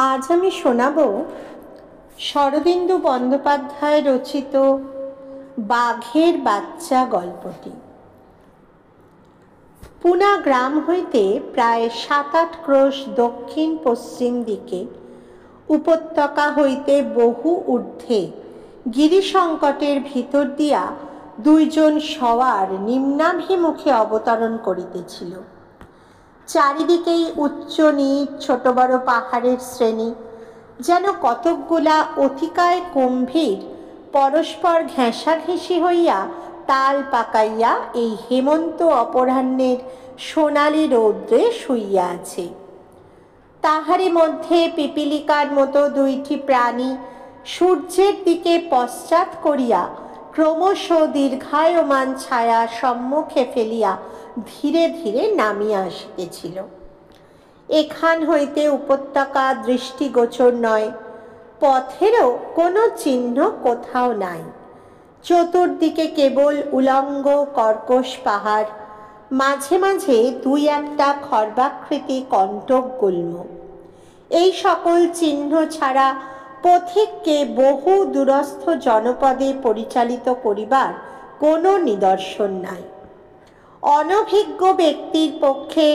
আজ আমি শোনাব শরদিন্দু বন্দ্যোপাধ্যায় রচিত বাঘের বাচ্চা গল্পটি। পুনা গ্রাম হইতে প্রায় ৭-৮ ক্রোশ দক্ষিণ পশ্চিম দিকে, উপত্যকা হইতে বহু ঊর্ধ্বে গিরিসংকটের ভিতর দিয়া দুইজন সওয়ার নিম্নাভিমুখে অবতরণ করিতেছিল। চারিদিকেই উচ্চ নীচ ছোট বড় পাহাড়ের শ্রেণী, যেন কতকগুলা অতিকায় গম্ভীর পরস্পর ঘেঁষাঘেঁষি হইয়া তাল পাকাইয়া এই হেমন্ত অপরাহ্নের সোনালি রৌদ্রে শুইয়া আছে। তাহারই মধ্যে পিপিলিকার মতো দুইটি প্রাণী সূর্যের দিকে পশ্চাৎ করিয়া ক্রমশ দীর্ঘায়মান ছায়া সম্মুখে ফেলিয়া ধীরে ধীরে নামিয়া আসিতেছিল। এখান হইতে উপত্যকা দৃষ্টিগোচর নয়, পথেরও কোনো চিহ্ন কোথাও নাই। চতুর্দিকে কেবল উলঙ্গ কর্কশ পাহাড়, মাঝে মাঝে দুই একটা খর্বাকৃতি কণ্টক গুল্ম। এই সকল চিহ্ন ছাড়া পথিককে বহু দূরস্থ জনপদে পরিচালিত করিবার কোনো নিদর্শন নাই। অনভিজ্ঞ ব্যক্তির পক্ষে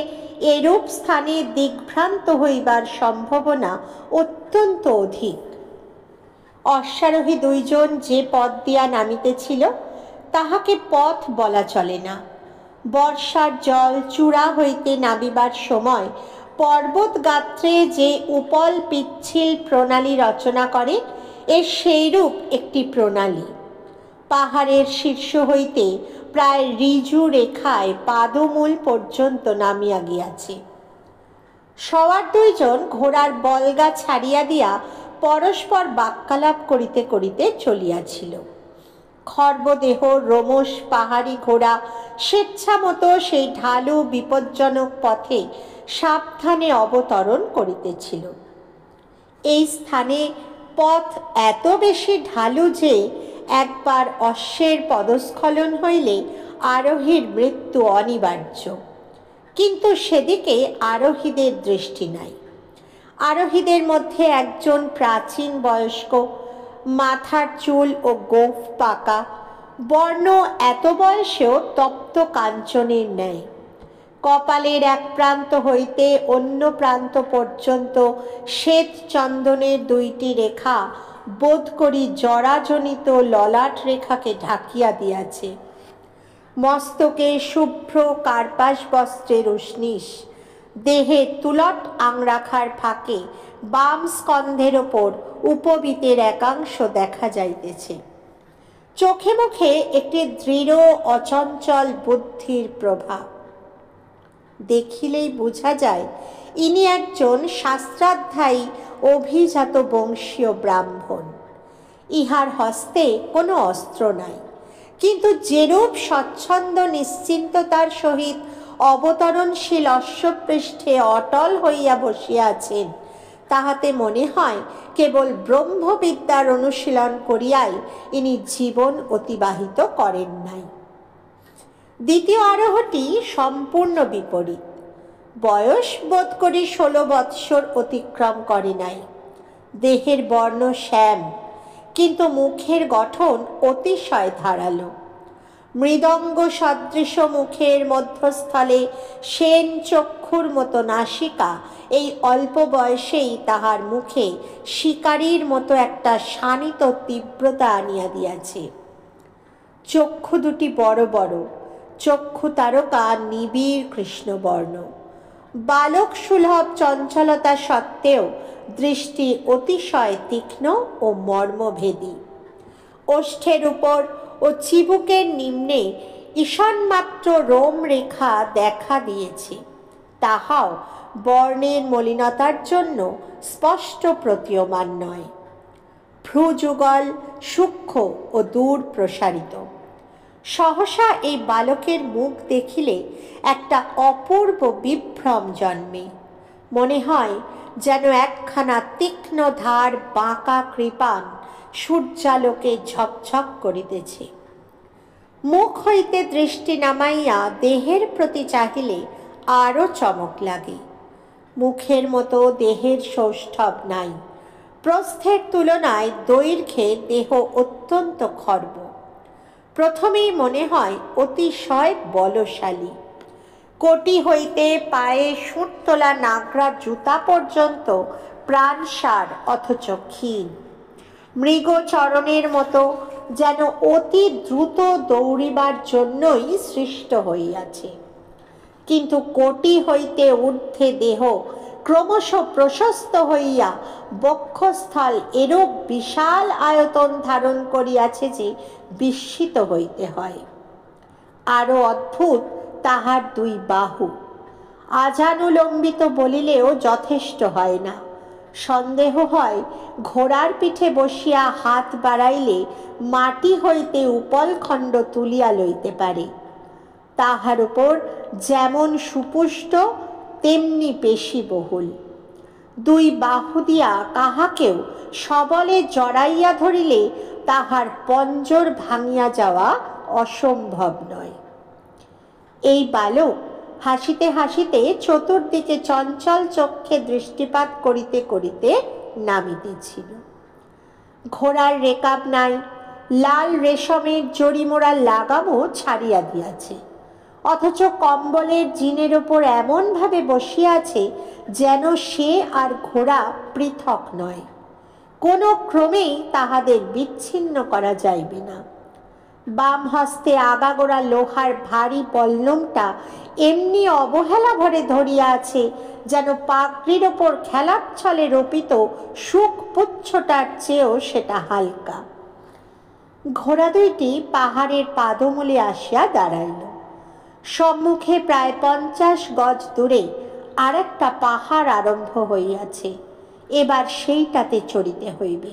এরূপ স্থানে দিগ্ভ্রান্ত হইবার সম্ভাবনা অত্যন্ত অধিক। অশ্বারোহী দুইজন যে পথ দিয়া নামিতেছিল তাহাকে পথ বলা চলে না। বর্ষার জল চূড়া হইতে নামিবার সময় পর্বত গাত্রে যে উপল পিচ্ছিল প্রণালী রচনা করে, এর সেইরূপ একটি প্রণালী পাহাড়ের শীর্ষ হইতে প্রায় ঋজু রেখায় পাদমূল পর্যন্ত নামিয়া গিয়াছে। সওয়ার দুইজন ঘোড়ার বলগা ছাড়িয়া দিয়া পরস্পর বাক্যালাপ করিতে করিতে চলিয়াছিল। খর্বদেহ রোমশ পাহাড়ি ঘোড়া স্বেচ্ছামতো সেই ঢালু বিপজ্জনক পথে সাবধানে অবতরণ করিতেছিল। এই স্থানে পথ এত বেশি ঢালু যে একবার অশ্বের পদস্খলন হইলে আরোহীর মৃত্যু অনিবার্য, কিন্তু সেদিকে আরোহীদের দৃষ্টি নাই। আরোহীদের মধ্যে একজন প্রাচীন বয়স্ক, মাথার চুল ও গোঁফ পাকা, বর্ণ এত বয়সেও তপ্ত কাঞ্চনের ন্যায়। কপালের এক প্রান্ত হইতে অন্য প্রান্ত পর্যন্ত শ্বেত চন্দনের দুইটি রেখা বোধ করি জরাজনিত ললাট রেখাকে ঢাকিয়া দিয়াছে। মস্তকে শুভ্র কার্পাস বস্ত্রের উষ্ণিস, দেহে তুলট আংরাখার ফাঁকে বাম স্কন্ধের ওপর উপবীতের একাংশ দেখা যাইতেছে। চোখে মুখে একটি দৃঢ় অচঞ্চল বুদ্ধির প্রভা। দেখিলেই বোঝা যায় ইনি একজন শাস্ত্রাধ্যায়ী অভিজাত বংশীয় ব্রাহ্মণ। ইহার হস্তে কোনো অস্ত্র নাই, কিন্তু যেরূপ স্বচ্ছন্দ নিশ্চিন্ততার সহিত অবতরণশীল অশ্বপৃষ্ঠে অটল হইয়া বসিয়া আছেন, তাহাতে মনে হয় কেবল ব্রহ্মবিদ্যার অনুশীলন করিয়াই ইনি জীবন অতিবাহিত করেন নাই। দ্বিতীয় আরোহটি সম্পূর্ণ বিপরীত। বয়স বোধ করি 16 বৎসর অতিক্রম করে নাই। দেহের বর্ণ শ্যাম, কিন্তু মুখের গঠন অতিশয় ধারালো। মৃদঙ্গ সদৃশ মুখের মধ্যস্থলে সেন চক্ষুর মতো নাসিকা এই অল্প বয়সেই তাহার মুখে শিকারীর মতো একটা শানিত তীব্রতা আনিয়া দিয়াছে। চক্ষু দুটি বড় বড়, চক্ষু তারকা নিবিড় কৃষ্ণবর্ণ। বালক সুলভ চঞ্চলতা সত্ত্বেও দৃষ্টি অতিশয় তীক্ষ্ণ ও মর্মভেদী। ওষ্ঠের উপর ও চিবুকের নিম্নে ঈষণমাত্র রোম রেখা দেখা দিয়েছে, তাহাও বর্ণের মলিনতার জন্য স্পষ্ট প্রতীয়মান নয়। ভ্রুযুগল সূক্ষ্ম ও দূর প্রসারিত। সহসা এই বালকের মুখ দেখিলে একটা অপূর্ব বিভ্রম জন্মে। মনে হয় যেন একখানা তীক্ষ্ণ ধার বাঁকা কৃপাণ সূর্যালোকে ঝকঝক করিতেছে। মুখ হইতে দৃষ্টি নামাইয়া দেহের প্রতি চাহিলে আরও চমক লাগে। মুখের মতো দেহের সৌষ্ঠব নাই। প্রস্থের তুলনায় দৈর্ঘ্যে দেহ অত্যন্ত খর্ব। প্রথমেই মনে হয় অতিশয় বলশালী। কোটি হইতে পায়ে সুঁট তোলা নাগরা জুতা পর্যন্ত প্রাণসার, অথচ ক্ষীণ। মৃগচরণের মতো যেন অতি দ্রুত দৌড়িবার জন্যই সৃষ্ট হইয়াছে। কিন্তু কোটি হইতে ঊর্ধ্বে দেহ ক্রমশ প্রশস্ত হইয়া বক্ষস্থল এরূপ বিশাল আয়তন ধারণ করিয়াছে যে বিস্মিত হইতে হয়। আরও অদ্ভুত তাহার দুই বাহু। আজানুলম্বিত বলিলেও যথেষ্ট হয় না। সন্দেহ হয় ঘোড়ার পিঠে বসিয়া হাত বাড়াইলে মাটি হইতে উপলখণ্ড তুলিয়া লইতে পারে। তাহার উপর যেমন সুপুষ্ট তেমনি পেশিবহুল। দুই বাহু দিয়া কাহাকেও সবলে জড়াইয়া ধরিলে তাহার পঞ্জর ভাঙিয়া যাওয়া অসম্ভব নয়। এই বালক হাসিতে হাসিতে চতুর্দিকে চঞ্চল চক্ষে দৃষ্টিপাত করিতে করিতে নামিতেছিল। ঘোড়ার রেকাব নাই, লাল রেশমের জরিমোড়া লাগামও ছাড়িয়া দিয়াছে, অথচ কম্বলের জিনের ওপর এমনভাবে বসিয়াছে যেন সে আর ঘোড়া পৃথক নয়। কোনো ক্রমেই তাহাদের বিচ্ছিন্ন করা যাইবে না। বাম হস্তে আগাগোড়া লোহার ভারী বল্লমটা এমনি অবহেলা ভরে ধরিয়া আছে যেন পাগড়ির ওপর খেলার ছলে রোপিত সুখ পুচ্ছটার চেয়েও সেটা হালকা। ঘোড়া দুইটি পাহাড়ের পাদমূলে আসিয়া দাঁড়াইল। সম্মুখে প্রায় 50 গজ দূরে আর একটা পাহাড় আরম্ভ হইয়াছে। এবার সেইটাতে চড়িতে হইবে।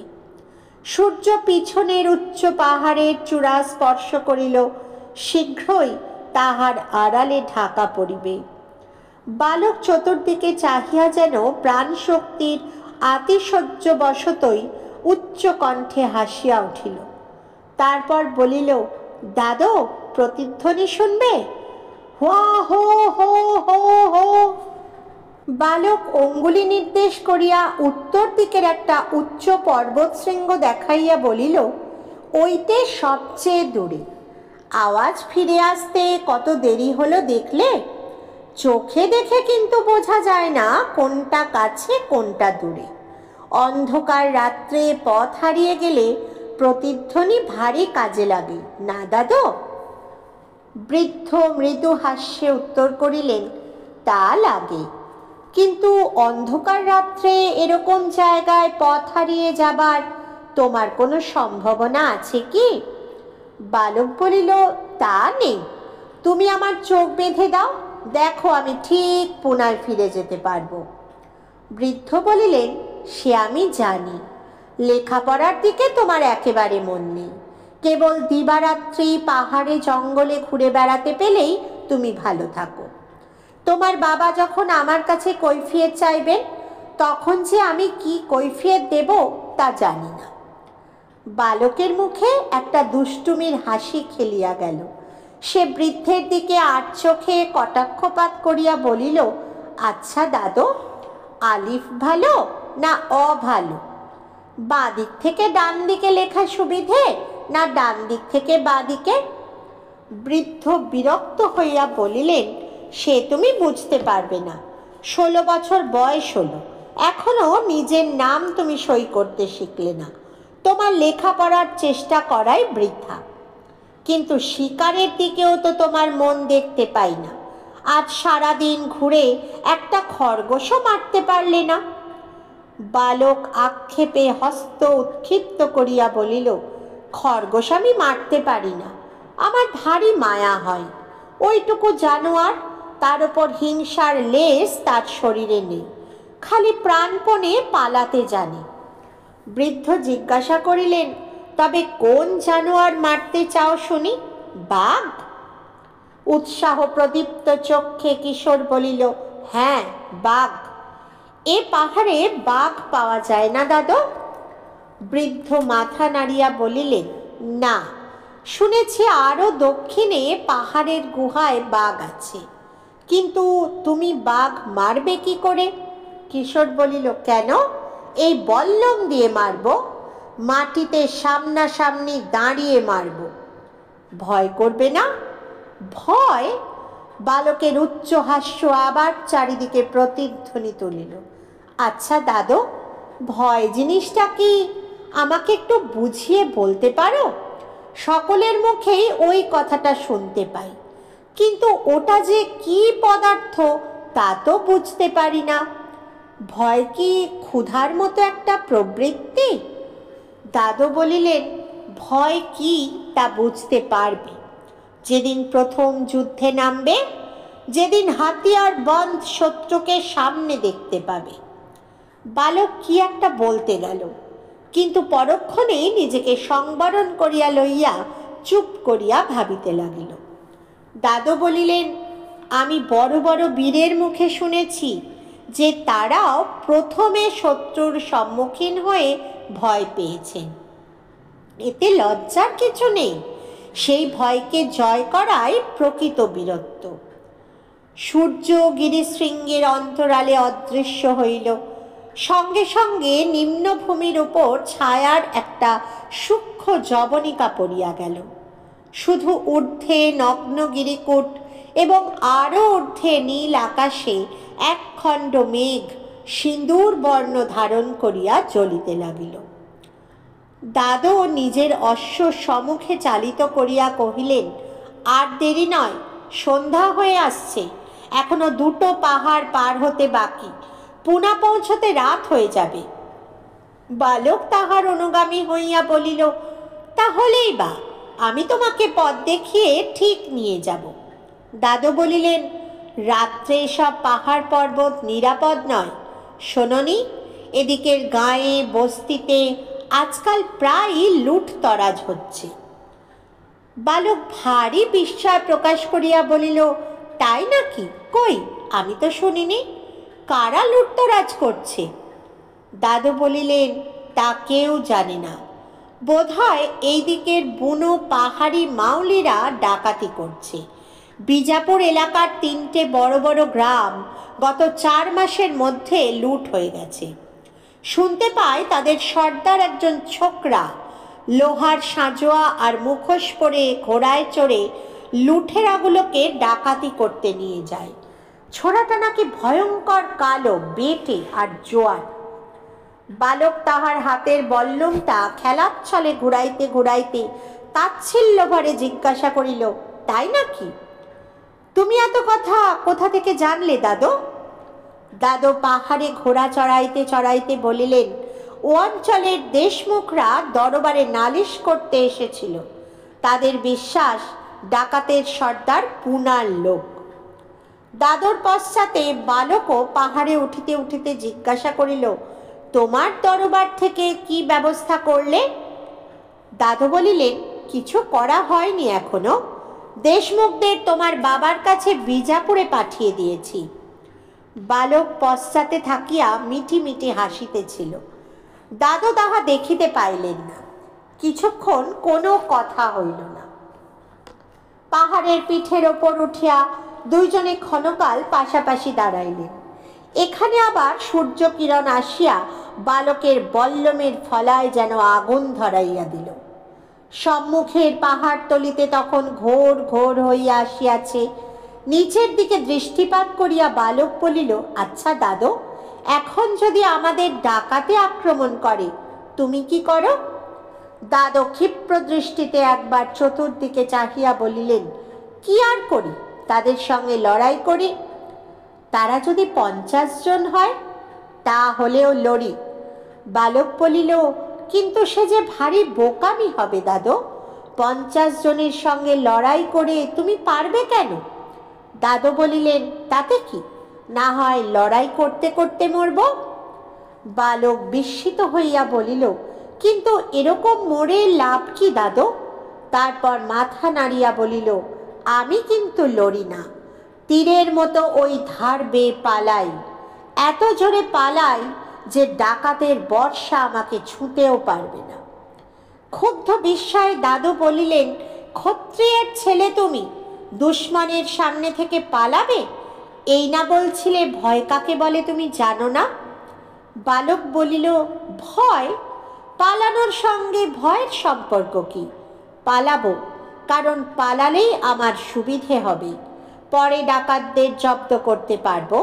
সূর্য পিছনের উচ্চ পাহাড়ের চূড়া স্পর্শ করিল, শীঘ্রই তাহার আড়ালে ঢাকা পড়িবে। বালক চতুর্দিকে চাহিয়া যেন প্রাণ শক্তির আতিশয্য বশতই উচ্চ কণ্ঠে হাসিয়া উঠিল। তারপর বলিল, দাদো, প্রতিধ্বনি শুনবে? হুয়া হো হো হো হো। বালক অঙ্গুলি নির্দেশ করিয়া উত্তর দিকের একটা উচ্চ পর্বত শৃঙ্গ দেখাইয়া বলিল, ওইতে সবচেয়ে দূরে। আওয়াজ ফিরে আসতে কত দেরি হলো দেখলে? চোখে দেখে কিন্তু বোঝা যায় না কোনটা কাছে কোনটা দূরে। অন্ধকার রাত্রে পথ হারিয়ে গেলে প্রতিধ্বনি ভারী কাজে লাগে না দাদু? বৃদ্ধ মৃদু হাস্যে উত্তর করিলেন, তা লাগে, কিন্তু অন্ধকার রাত্রে এরকম জায়গায় পথ হারিয়ে যাবার তোমার কোনো সম্ভাবনা আছে কি? বালক বলিল, তা নেই। তুমি আমার চোখ বেঁধে দাও, দেখো আমি ঠিক পুনায় ফিরে যেতে পারবো। বৃদ্ধ বলিলেন, সে আমি জানি। লেখাপড়ার দিকে তোমার একেবারে মন নেই। কেবল দিবারাত্রি পাহাড়ে জঙ্গলে ঘুরে বেড়াতে পেলেই তুমি ভালো থাকো। তোমার বাবা যখন আমার কাছে কৈফিয়ত চাইবেন, তখন যে আমি কি কৈফিয়ত দেব তা জানি না। বালকের মুখে একটা দুষ্টুমির হাসি খেলিয়া গেল। সে বৃদ্ধের দিকে আট চোখে কটাক্ষপাত করিয়া বলিল, আচ্ছা দাদু, আলিফ ভালো না অ ভালো? বাঁ দিক থেকে ডান দিকে লেখা সুবিধে না ডান দিক থেকে বাঁ দিকে? বৃদ্ধ বিরক্ত হইয়া বলিলেন, সে তুমি বুঝতে পারবে না। 16 বছর বয়স হলো, এখনো নিজের নাম তুমি সই করতে শিখলে না। তোমার লেখাপড়ার চেষ্টা করাই বৃথা। কিন্তু শিকারের দিকেও তো তোমার মন দেখতে পাই না। আজ সারাদিন ঘুরে একটা খরগোশও মারতে পারলে না। বালক আক্ষেপে হস্ত উৎক্ষিপ্ত করিয়া বলিল, খরগোশ আমি মারতে পারি না, আমার ভারী মায়া হয়। ওইটুকু জানোয়ার, তার উপর হিংসার লেশ তার শরীরে নেই, খালি প্রাণপণে পালাতে জানে। বৃদ্ধ জিজ্ঞাসা করিলেন, তবে কোন জানোয়ার মারতে চাও শুনি? বাঘ? উৎসাহ প্রদীপ্ত চক্ষে কিশোর বলিল, হ্যাঁ বাঘ। এ পাহাড়ে বাঘ পাওয়া যায় না দাদু? বৃদ্ধ মাথা নাড়িয়া বলিলেন, না, শুনেছি আরো দক্ষিণে পাহাড়ের গুহায় বাঘ আছে, কিন্তু তুমি বাঘ মারবে কি করে? কিশোর বলিল, কেন? এই বল্লম দিয়ে মারব? মাটিতে সামনাসামনি দাঁড়িয়ে মারব। ভয় করবে না? ভয়? বালকের উচ্চ হাস্য আবার চারিদিকে প্রতিধ্বনি তুলিল। আচ্ছা দাদু, ভয় জিনিসটা কি আমাকে একটু বুঝিয়ে বলতে পারো? সকলের মুখেই ওই কথাটা শুনতে পাই, কিন্তু ওটা যে কি পদার্থ তা তো বুঝতে পারি না। ভয় কি ক্ষুধার মতো একটা প্রবৃত্তি? দাদু বলিলেন, ভয় কি তা বুঝতে পারবে যেদিন প্রথম যুদ্ধে নামবে, যেদিন হাতিয়ার বন্ধ শত্রুকে সামনে দেখতে পাবে। বালক কি একটা বলতে গেল, কিন্তু পরক্ষণেই নিজেকে সংবরণ করিয়া লইয়া চুপ করিয়া ভাবিতে লাগিল। দাদু বলিলেন, আমি বড় বড় বীরের মুখে শুনেছি যে তারাও প্রথমে শত্রুর সম্মুখীন হয়ে ভয় পেয়েছেন। এতে লজ্জার কিছু নেই, সেই ভয়কে জয় করাই প্রকৃত বীরত্ব। সূর্য গিরিশৃঙ্গের অন্তরালে অদৃশ্য হইল। সঙ্গে সঙ্গে নিম্নভূমির উপর ছায়ার একটা সূক্ষ্ম জবনিকা পড়িয়া গেল। শুধু ঊর্ধ্বে নগ্ন গিরিকূট এবং আরও ঊর্ধ্বে নীল আকাশে একখণ্ড মেঘ সিঁদুর বর্ণ ধারণ করিয়া জ্বলিতে লাগিল। দাদু নিজের অশ্ব সম্মুখে চালিত করিয়া কহিলেন, আর দেরি নয়, সন্ধ্যা হয়ে আসছে, এখনো 2টো পাহাড় পার হতে বাকি, পুনা পৌঁছতে রাত হয়ে যাবে। বালক তাহার অনুগামী হইয়া বলিল, তাহলেই বা, আমি তোমাকে পথ দেখিয়ে ঠিক নিয়ে যাব। দাদু বলিলেন, রাত্রে সব পাহাড় পর্বত নিরাপদ নয়। শোনোনি, এদিকের গাঁয়ে বস্তিতে আজকাল প্রায়ই লুটতরাজ হচ্ছে। বালক ভারী বিস্ময় প্রকাশ করিয়া বলিল, তাই নাকি? কই, আমি তো শুনিনি। কারা লুটতরাজ করছে? দাদু বলিলেন, তা কেউ জানে না। বোধহয় এই দিকের বুনো পাহাড়ি মাউলিরা ডাকাতি করছে। বিজাপুর এলাকার 3টে বড় বড় গ্রাম গত 4 মাসের মধ্যে লুট হয়ে গেছে। শুনতে পাই তাদের সর্দার একজন ছোকরা লোহার সাঁজোয়া আর মুখোশ পরে ঘোড়ায় চড়ে লুঠেরাগুলোকে ডাকাতি করতে নিয়ে যায়। ছোড়াটা নাকি ভয়ঙ্কর কালো, বেঁটে আর জোয়ান। বালক তাহার হাতের বল্লমটা খেলার ছলে ঘুরাইতে ঘুরাইতে তাচ্ছিল্য ভরে জিজ্ঞাসা করিল, তাই নাকি? তুমি এত কথা কোথা থেকে জানলে দাদু? দাদু পাহাড়ে ঘোড়া চড়াইতে চড়াইতে বলিলেন, ও অঞ্চলের দেশমুখরা দরবারে নালিশ করতে এসেছিল। তাদের বিশ্বাস ডাকাতের সর্দার পুনার লোক। দাদুর পশ্চাতে বালকও পাহাড়ে উঠিতে উঠিতে জিজ্ঞাসা করিল, তোমার দরবার থেকে কি ব্যবস্থা করলে? দাদু বলিলেন, কিছু করা হয়নি এখনো। দেশমুখদের তোমার বাবার কাছে বিজাপুরে পাঠিয়ে দিয়েছি। বালক পশ্চাতে থাকিয়া মিটি মিটি হাসিতেছিল। দাদু তাহা দেখিতে পাইলেন না। কিছুক্ষণ কোনো কথা হইল না। পাহাড়ের পিঠের ওপর উঠিয়া দুইজনে ক্ষণকাল পাশাপাশি দাঁড়াইলেন। এখানে আবার সূর্য কিরণ আসিয়া বালকের বল্লমের ফলায় যেন আগুন ধরাইয়া দিল। সম্মুখের পাহাড়তলিতে তখন ঘোর ঘোর হইয়া আসিয়াছে। নিচের দিকে দৃষ্টিপাত করিয়া বালক বলিল, আচ্ছা দাদু, এখন যদি আমাদের ডাকাতে আক্রমণ করে তুমি কি করো? দাদু ক্ষিপ্র দৃষ্টিতে একবার চতুর্দিকে চাহিয়া বলিলেন, কি আর করি, তাদের সঙ্গে লড়াই করি। তারা যদি 50 জন হয় তা হলেও লড়ি। বালক বলিল, কিন্তু সে যে ভারী বোকামি হবে দাদু। 50 জনের সঙ্গে লড়াই করে তুমি পারবে কেন? দাদু বলিলেন, তাতে কি, না হয় লড়াই করতে করতে মরব। বালক বিস্মিত হইয়া বলিল, কিন্তু এরকম মরে লাভ কি দাদু? তারপর মাথা নাড়িয়া বলিল, আমি কিন্তু লড়ি না। তীরের মতো ওই ধার বেয়ে পালাই। এত জোরে পালাই যে ডাকাতের বর্ষা আমাকে ছুঁতেও পারবে না। ক্ষুব্ধ বিস্ময়ে দাদু বলিলেন, ক্ষত্রিয়ের ছেলে তুমি, দুশ্মনের সামনে থেকে পালাবে? এই না বলছিলে ভয় কাকে বলে তুমি জানো না? বালক বলিল, ভয়? পালানোর সঙ্গে ভয়ের সম্পর্ক কি? পালাবো, কারণ পালালেই আমার সুবিধে হবে। পরে ডাকাতদের জব্দ করতে পারবো,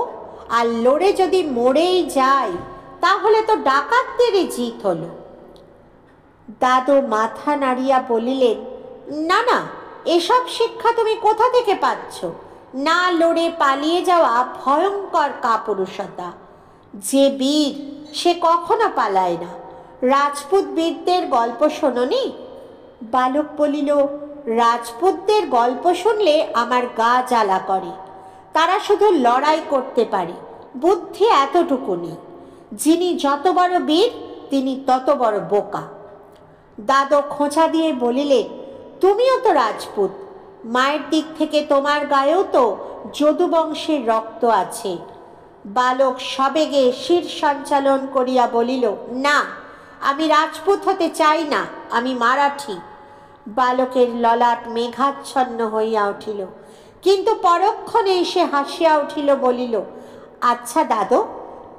আর লড়ে যদি মরেই যাই তাহলে তো ডাকাতদেরই জিত হলো। দাদু মাথা নাড়িয়া বলিলেন, না না, এসব শিক্ষা তুমি কোথা থেকে পাচ্ছ? না লড়ে পালিয়ে যাওয়া ভয়ঙ্কর কাপুরুষতা। যে বীর সে কখনো পালায় না। রাজপুত বীরদের গল্প শোনোনি? বালক বলিল, রাজপুতদের গল্প শুনলে আমার গা জ্বালা করে। তারা শুধু লড়াই করতে পারে, বুদ্ধি এতটুকু নেই। যিনি যত বড় বীর তিনি তত বড় বোকা। দাদু খোঁচা দিয়ে বলিলেন, তুমিও তো রাজপুত, মায়ের দিক থেকে তোমার গায়েও তো যদুবংশের রক্ত আছে। বালক সবেগে শির সঞ্চালন করিয়া বলিল, না, আমি রাজপুত হতে চাই না, আমি মারাঠি। বালকের ললাট মেঘাচ্ছন্ন হইয়া উঠিল, কিন্তু পরক্ষণে সে হাসিয়া উঠিল, বলিল, আচ্ছা দাদু,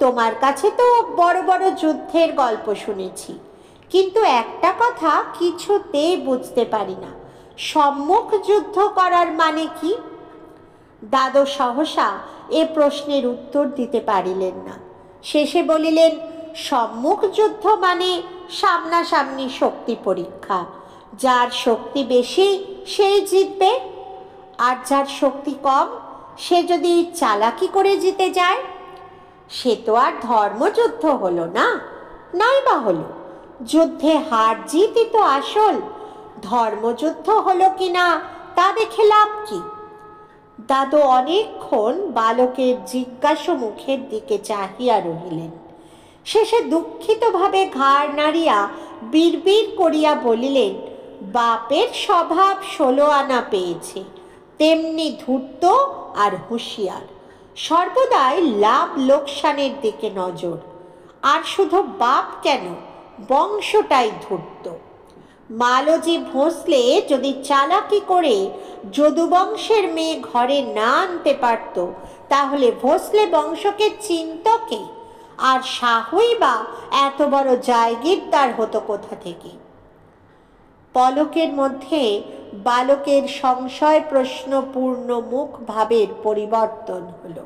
তোমার কাছে তো বড় বড় যুদ্ধের গল্প শুনেছি, কিন্তু একটা কথা কিছুতেই বুঝতে পারি না, সম্মুখ যুদ্ধ করার মানে কি? দাদু সহসা এ প্রশ্নের উত্তর দিতে পারিলেন না। শেষে বলিলেন, সম্মুখ যুদ্ধ মানে সামনাসামনি শক্তি পরীক্ষা। যার শক্তি বেশি সেই জিতবে, আর যার শক্তি কম সে যদি চালাকি করে জিতে যায়, সে তো আর ধর্মযুদ্ধ হলো না। নাই বা হলো, যুদ্ধে হার জিতই তো আসল। ধর্মযুদ্ধ হলো কিনা তা দেখে লাভ কি? দাদু অনেকক্ষণ বালকের জিজ্ঞাসু মুখের দিকে চাহিয়া রহিলেন। শেষে দুঃখিতভাবে ঘাড় নাড়িয়া বিড়বিড় করিয়া বলিলেন, বাপের স্বভাব 16 আনা পেয়েছে, তেমনি ধূর্ত আর হুঁশিয়ার। সর্বদাই লাভ লোকসানের দিকে নজর। আর শুধু বাপ কেন, বংশটাই ধূর্ত। মালজি ভোঁসলে যদি চালাকি করে যদুবংশের মেয়ে ঘরে না আনতে পারত, তাহলে ভোঁসলে বংশকে চিনত কে? আর শাহুই বা এত বড় জায়গিরদার হতো কোথা থেকে? পলকের মধ্যে বালকের সংশয় প্রশ্নপূর্ণ মুখ ভাবের পরিবর্তন হলো।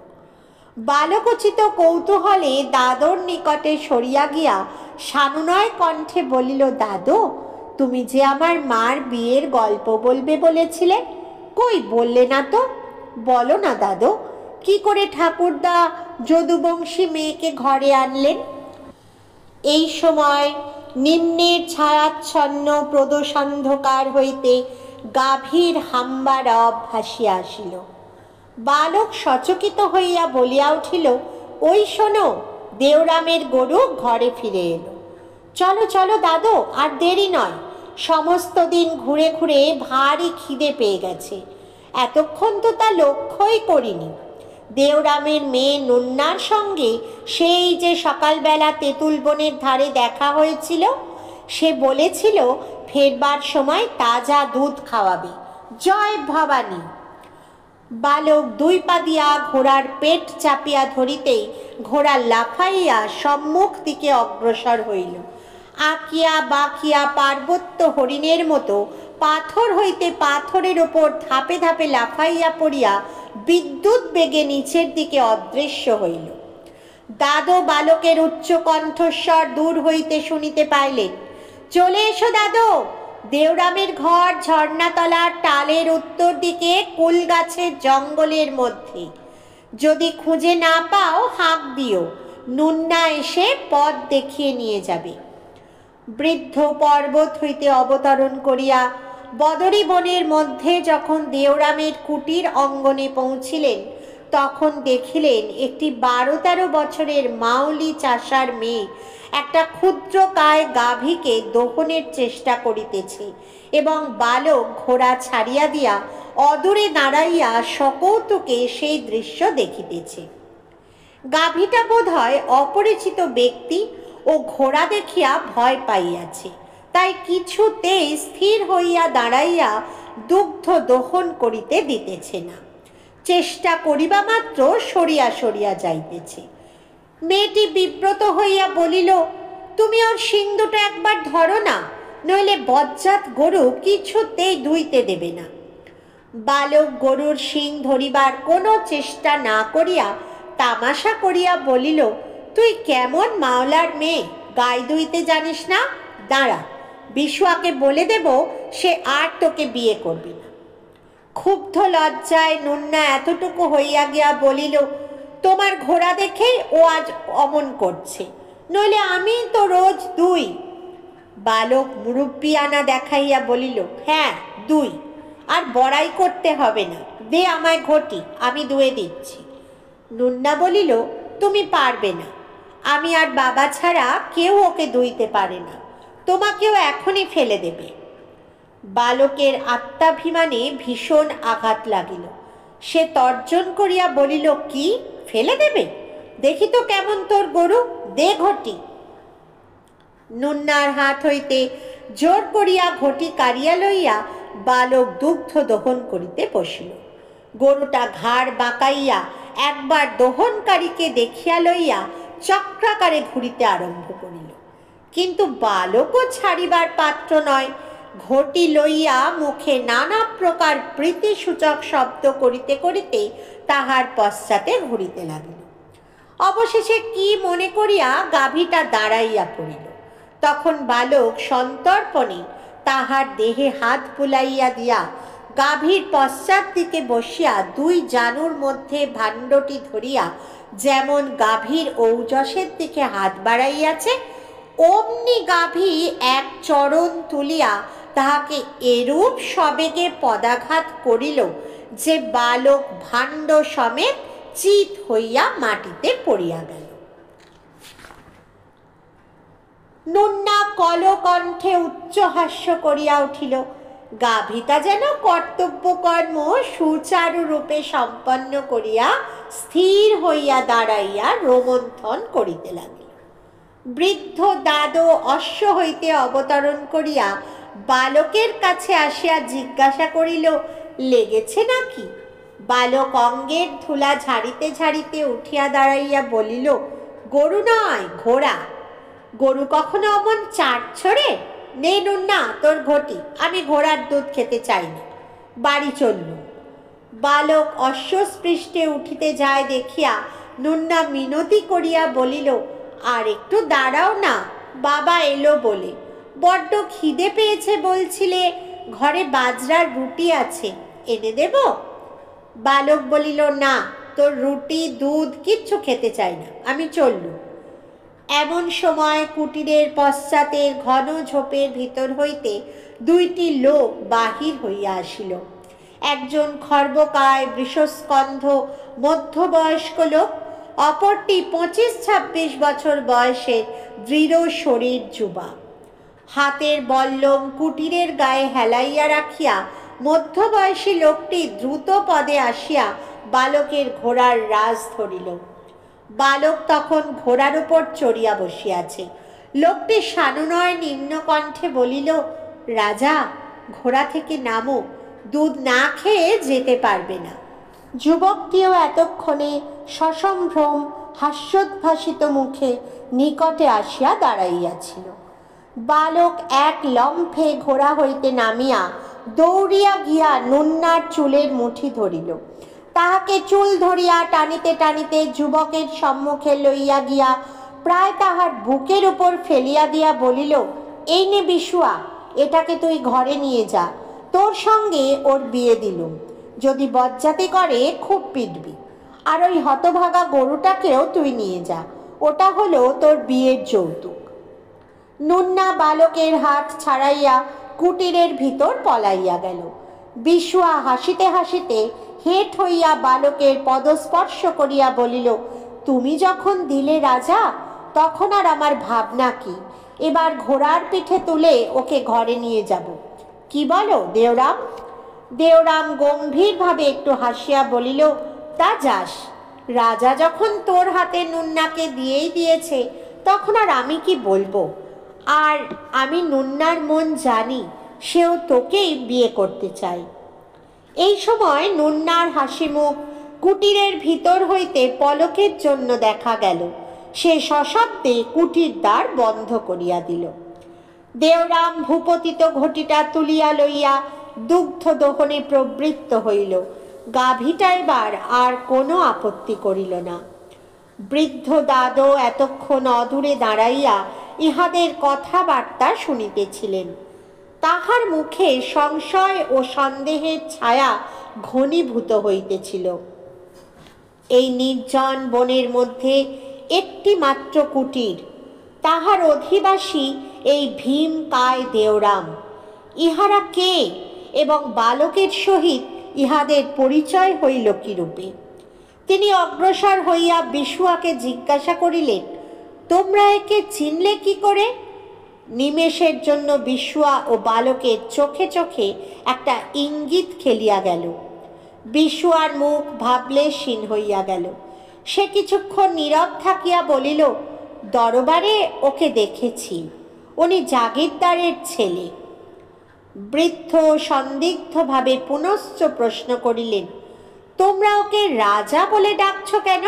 বালকোচিত কৌতূহলে দাদুর নিকটে সরিয়া গিয়া সানুনয় কণ্ঠে বলিল, দাদু, তুমি যে আমার মার বিয়ের গল্প বলবে বলেছিলে, কই বললে না তো? বলো না দাদু, কি করে ঠাকুরদা যদুবংশী মেয়েকে ঘরে আনলেন? এই সময় নিম্নের ছায়াচ্ছন্ন প্রদোষান্ধকার হইতে গাভীর হাম্বা রব ভাসিয়া আসিল। বালক সচকিত হইয়া বলিয়া উঠিল, ওই শোনো, দেওরামের গরু ঘরে ফিরে এলো। চলো চলো দাদু, আর দেরি নয়। সমস্ত দিন ঘুরে ঘুরে ভারী খিদে পেয়ে গেছে, এতক্ষণ তো তা লক্ষ্যই করিনি। দেওরামের মেয়ে নুন্নার সঙ্গে সেই যে সকালবেলা তেঁতুল বনের ধারে দেখা হয়েছিল, সে বলেছিল ফেরবার সময় তাজা দুধ খাওয়াবে। জয় ভবানী! বালক 2 পা দিয়া ঘোড়ার পেট চাপিয়া ধরিতেই ঘোড়া লাফাইয়া সম্মুখ দিকে অগ্রসর হইল। আঁকিয়া বাঁকিয়া পার্বত্য হরিণের মতো পাথর হইতে পাথরের ওপর ধাপে ধাপে লাফাইয়া পড়িয়া বিদ্যুৎ বেগে নিচের দিকে অদৃশ্য হইল। দাদু বালকের উচ্চ কণ্ঠস্বর দূর হইতে শুনিতে পাইলেন, চলে এসো দাদু, দেওরামের ঘর ঝর্ণাতলার টালের উত্তর দিকে কুল গাছের জঙ্গলের মধ্যে। যদি খুঁজে না পাও হাঁক দিও, নুন্না এসে পথ দেখিয়ে নিয়ে যাবে। বৃদ্ধ পর্বত হইতে অবতরণ করিয়া বদরী বনের মধ্যে যখন দেওরামের কুটির অঙ্গনে পৌঁছিলেন, তখন দেখিলেন একটি 12-13 বছরের মাউলি চাষার মেয়ে একটা ক্ষুদ্রকায় গাভীকে দোহনের চেষ্টা করিতেছে, এবং বালক ঘোড়া ছাড়িয়া দিয়া অদূরে দাঁড়াইয়া সকৌতুকে সেই দৃশ্য দেখিতেছে। গাভীটা বোধ হয় অপরিচিত ব্যক্তি ও ঘোড়া দেখিয়া ভয় পাইয়াছে, তাই কিছুতেই স্থির হইয়া দাঁড়াইয়া দুগ্ধ দোহন করিতে দিতেছে না। চেষ্টা করিবা মাত্র সরিয়া সরিয়া যাইতেছে। মেয়েটি বিব্রত হইয়া বলিল, তুমি ওর শিং দুটো একবার ধরো না, নইলে বজ্জাত গরু কিছুতেই ধুইতে দেবে না। বালক গরুর শিং ধরিবার কোনো চেষ্টা না করিয়া তামাশা করিয়া বলিল, তুই কেমন মাওলার মেয়ে, গায়ে ধুইতে জানিস না? দাঁড়া, বিশুয়াকে বলে দেব, সে আর তোকে বিয়ে করবি না। ক্ষুব্ধ লজ্জায় নুন্না এতটুকু হইয়া গিয়া বলিল, তোমার ঘোড়া দেখেই ও আজ অমন করছে, নইলে আমি তো রোজ দুই। বালক মুরব্বিয়ানা দেখাইয়া বলিল, হ্যাঁ দুই, আর বড়াই করতে হবে না, দে আমায় ঘটি, আমি দুয়ে দিচ্ছি। নুন্না বলিল, তুমি পারবে না, আমি আর বাবা ছাড়া কেউ ওকে দুইতে পারে না, তোমাকেও এখনই ফেলে দেবে। বালকের আত্মাভিমানে ভীষণ আঘাত লাগিল। সে তর্জন করিয়া বলিল, কি ফেলে দেবে? দেখি তো কেমন তোর গরু, দে ঘটি। নুন্নার হাত হইতে জোর করিয়া ঘটি কাড়িয়া লইয়া বালক দুগ্ধ দহন করিতে বসিল। গরুটা ঘাড় বাঁকাইয়া একবার দহনকারীকে দেখিয়া লইয়া চক্রাকারে ঘুরিতে আরম্ভ করিল, কিন্তু বালকও ছাড়িবার পাত্র নয়। ঘটি লইয়া মুখে নানা প্রকার প্রীতিসূচক শব্দ করিতে করিতে তাহার পশ্চাতে ঘুরিতে লাগিল। অবশেষে কি মনে করিয়া গাভীটা দাঁড়াইয়া পড়িল। তখন বালক সন্তর্পণে তাহার দেহে হাত বুলাইয়া দিয়া গাভীর পশ্চাৎ দিকে বসিয়া দুই জানুর মধ্যে ভাণ্ডটি ধরিয়া যেমন গাভীর ঔজসের দিকে হাত বাড়াইয়াছে, অমনি গাভী এক চরণ তুলিয়া তাহাকে এরূপ সবেগে পদাঘাত করিল যে বালক ভাণ্ড সমেত চিত হইয়া মাটিতে পড়িয়া গেল। নুন্না কলকণ্ঠে উচ্চহাস্য করিয়া উঠিল। গাভীটা যেন কর্তব্যকর্ম সুচারুরূপে সম্পন্ন করিয়া স্থির হইয়া দাঁড়াইয়া রোমন্থন করিতে লাগিল। বৃদ্ধ দাদো অশ্ব হইতে অবতরণ করিয়া বালকের কাছে আসিয়া জিজ্ঞাসা করিল, লেগেছে নাকি? বালক অঙ্গের ধুলা ঝাড়িতে ঝাড়িতে উঠিয়া দাঁড়াইয়া বলিল, গরু নয়, ঘোড়া। গরু কখনো অমন চাট ছড়ে? নে নুন্না তোর ঘটি, আমি ঘোড়ার দুধ খেতে চাই না, বাড়ি চললুম। বালক অশ্বস্পৃষ্টে উঠিতে যায় দেখিয়া নুন্না মিনতি করিয়া বলিল, আর একটু দাঁড়াও না, বাবা এলো বলে। বড্ড খিদে পেয়েছে বলছিলে, ঘরে বাজরার রুটি আছে, এনে দেব? বালক বলিল, না, তোর রুটি দুধ কিচ্ছু খেতে চাই না, আমি চললুম। এমন সময় কুটিরের পশ্চাতের ঘন ঝোপের ভিতর হইতে দুইটি লোক বাহির হইয়া আসিল। একজন খর্বকায় বৃষস্কন্ধ মধ্যবয়স্ক লোক, অপরটি 25-26 বছর বয়সের দৃঢ় শরীর যুবা। হাতের বল্লম কুটিরের গায়ে হেলাইয়া রাখিয়া মধ্যবয়সী লোকটি দ্রুত পদে আসিয়া বালকের ঘোড়ার রাজ ধরিল। বালক তখন ঘোড়ার উপর চড়িয়া বসিয়াছে। লোকটি সানুনয় নিম্নকণ্ঠে বলিল, রাজা, ঘোড়া থেকে নামো, দুধ না খেয়ে যেতে পারবে না। যুবকটিও এতক্ষণে সসম্ভ্রম হাস্যোদ্ভাসিত মুখে নিকটে আসিয়া দাঁড়াইয়াছিল। বালক এক লম্ফে ঘোড়া হইতে নামিয়া দৌড়িয়া গিয়া নুন্নার চুলের মুঠি ধরিল। তাহাকে চুল ধরিয়া টানিতে টানিতে যুবকের সম্মুখে লইয়া গিয়া প্রায় তাহার বুকের উপর ফেলিয়া দিয়া বলিল, এই নে বিশুয়া, এটাকে তুই ঘরে নিয়ে যা, তোর সঙ্গে ওর বিয়ে দিলুম, যদি বজ্জাতি করে খুব পিটবি। আর ওই হতভাগা গরুটাকেও তুই নিয়ে যা, ওটা হলো তোর বিয়ের যৌতুক। নুন্না বালকের হাত ছাড়াইয়া কুটিরের ভিতর পলাইয়া গেল। বিশুয়া হাসিতে হাসিতে হেঁট হইয়া বালকের পদস্পর্শ করিয়া বলিল, তুমি যখন দিলে রাজা, তখন আর আমার ভাবনা কি? এবার ঘোড়ার পিঠে তুলে ওকে ঘরে নিয়ে যাব। কি বলো দেওরাম? দেওরাম গম্ভীরভাবে একটু হাসিয়া বলিল, তা যাস, রাজা যখন তোর হাতে নুন্নাকে দিয়েই দিয়েছে, তখন আর আমি কি বলবো? আর আমি নুন্নার মন জানি, সেও তোকেই বিয়ে করতে চায়। এই সময় নুন্নার হাসি মুখ কুটিরের ভিতর হইতে পলকের জন্য দেখা গেল। সে সশব্দে কুটির দ্বার বন্ধ করিয়া দিল। দেওরাম ভূপতিত ঘটিটা তুলিয়া লইয়া দুগ্ধ দোহনে প্রবৃত্ত হইল। গাভীটা এবার আর কোনো আপত্তি করিল না। বৃদ্ধ দাদো এতক্ষণ অদূরে দাঁড়াইয়া ইহাদের কথাবার্তা শুনিতেছিলেন। তাহার মুখে সংশয় ও সন্দেহের ছায়া ঘনীভূত হইতেছিল। এই নির্জন বনের মধ্যে একটি মাত্র কুটির, তাহার অধিবাসী এই ভীম কায় দেওরাম। ইহারা কে এবং বালকের সহিত ইহাদের পরিচয় হইল কিরূপে? তিনি অগ্রসর হইয়া বিশুয়াকে জিজ্ঞাসা করিলেন, তোমরা একে চিনলে কি করে? নিমেষের জন্য বিশুয়া ও বালকের চোখে চোখে একটা ইঙ্গিত খেলিয়া গেল। বিশুয়ার মুখ ভাবলেশহীন হইয়া গেল। সে কিছুক্ষণ নীরব থাকিয়া বলিল, দরবারে ওকে দেখেছি, উনি জাগিরদারের ছেলে। বৃদ্ধ সন্দিগ্ধভাবে পুনশ্চ প্রশ্ন করিলেন, তোমরা ওকে রাজা বলে ডাকছ কেন?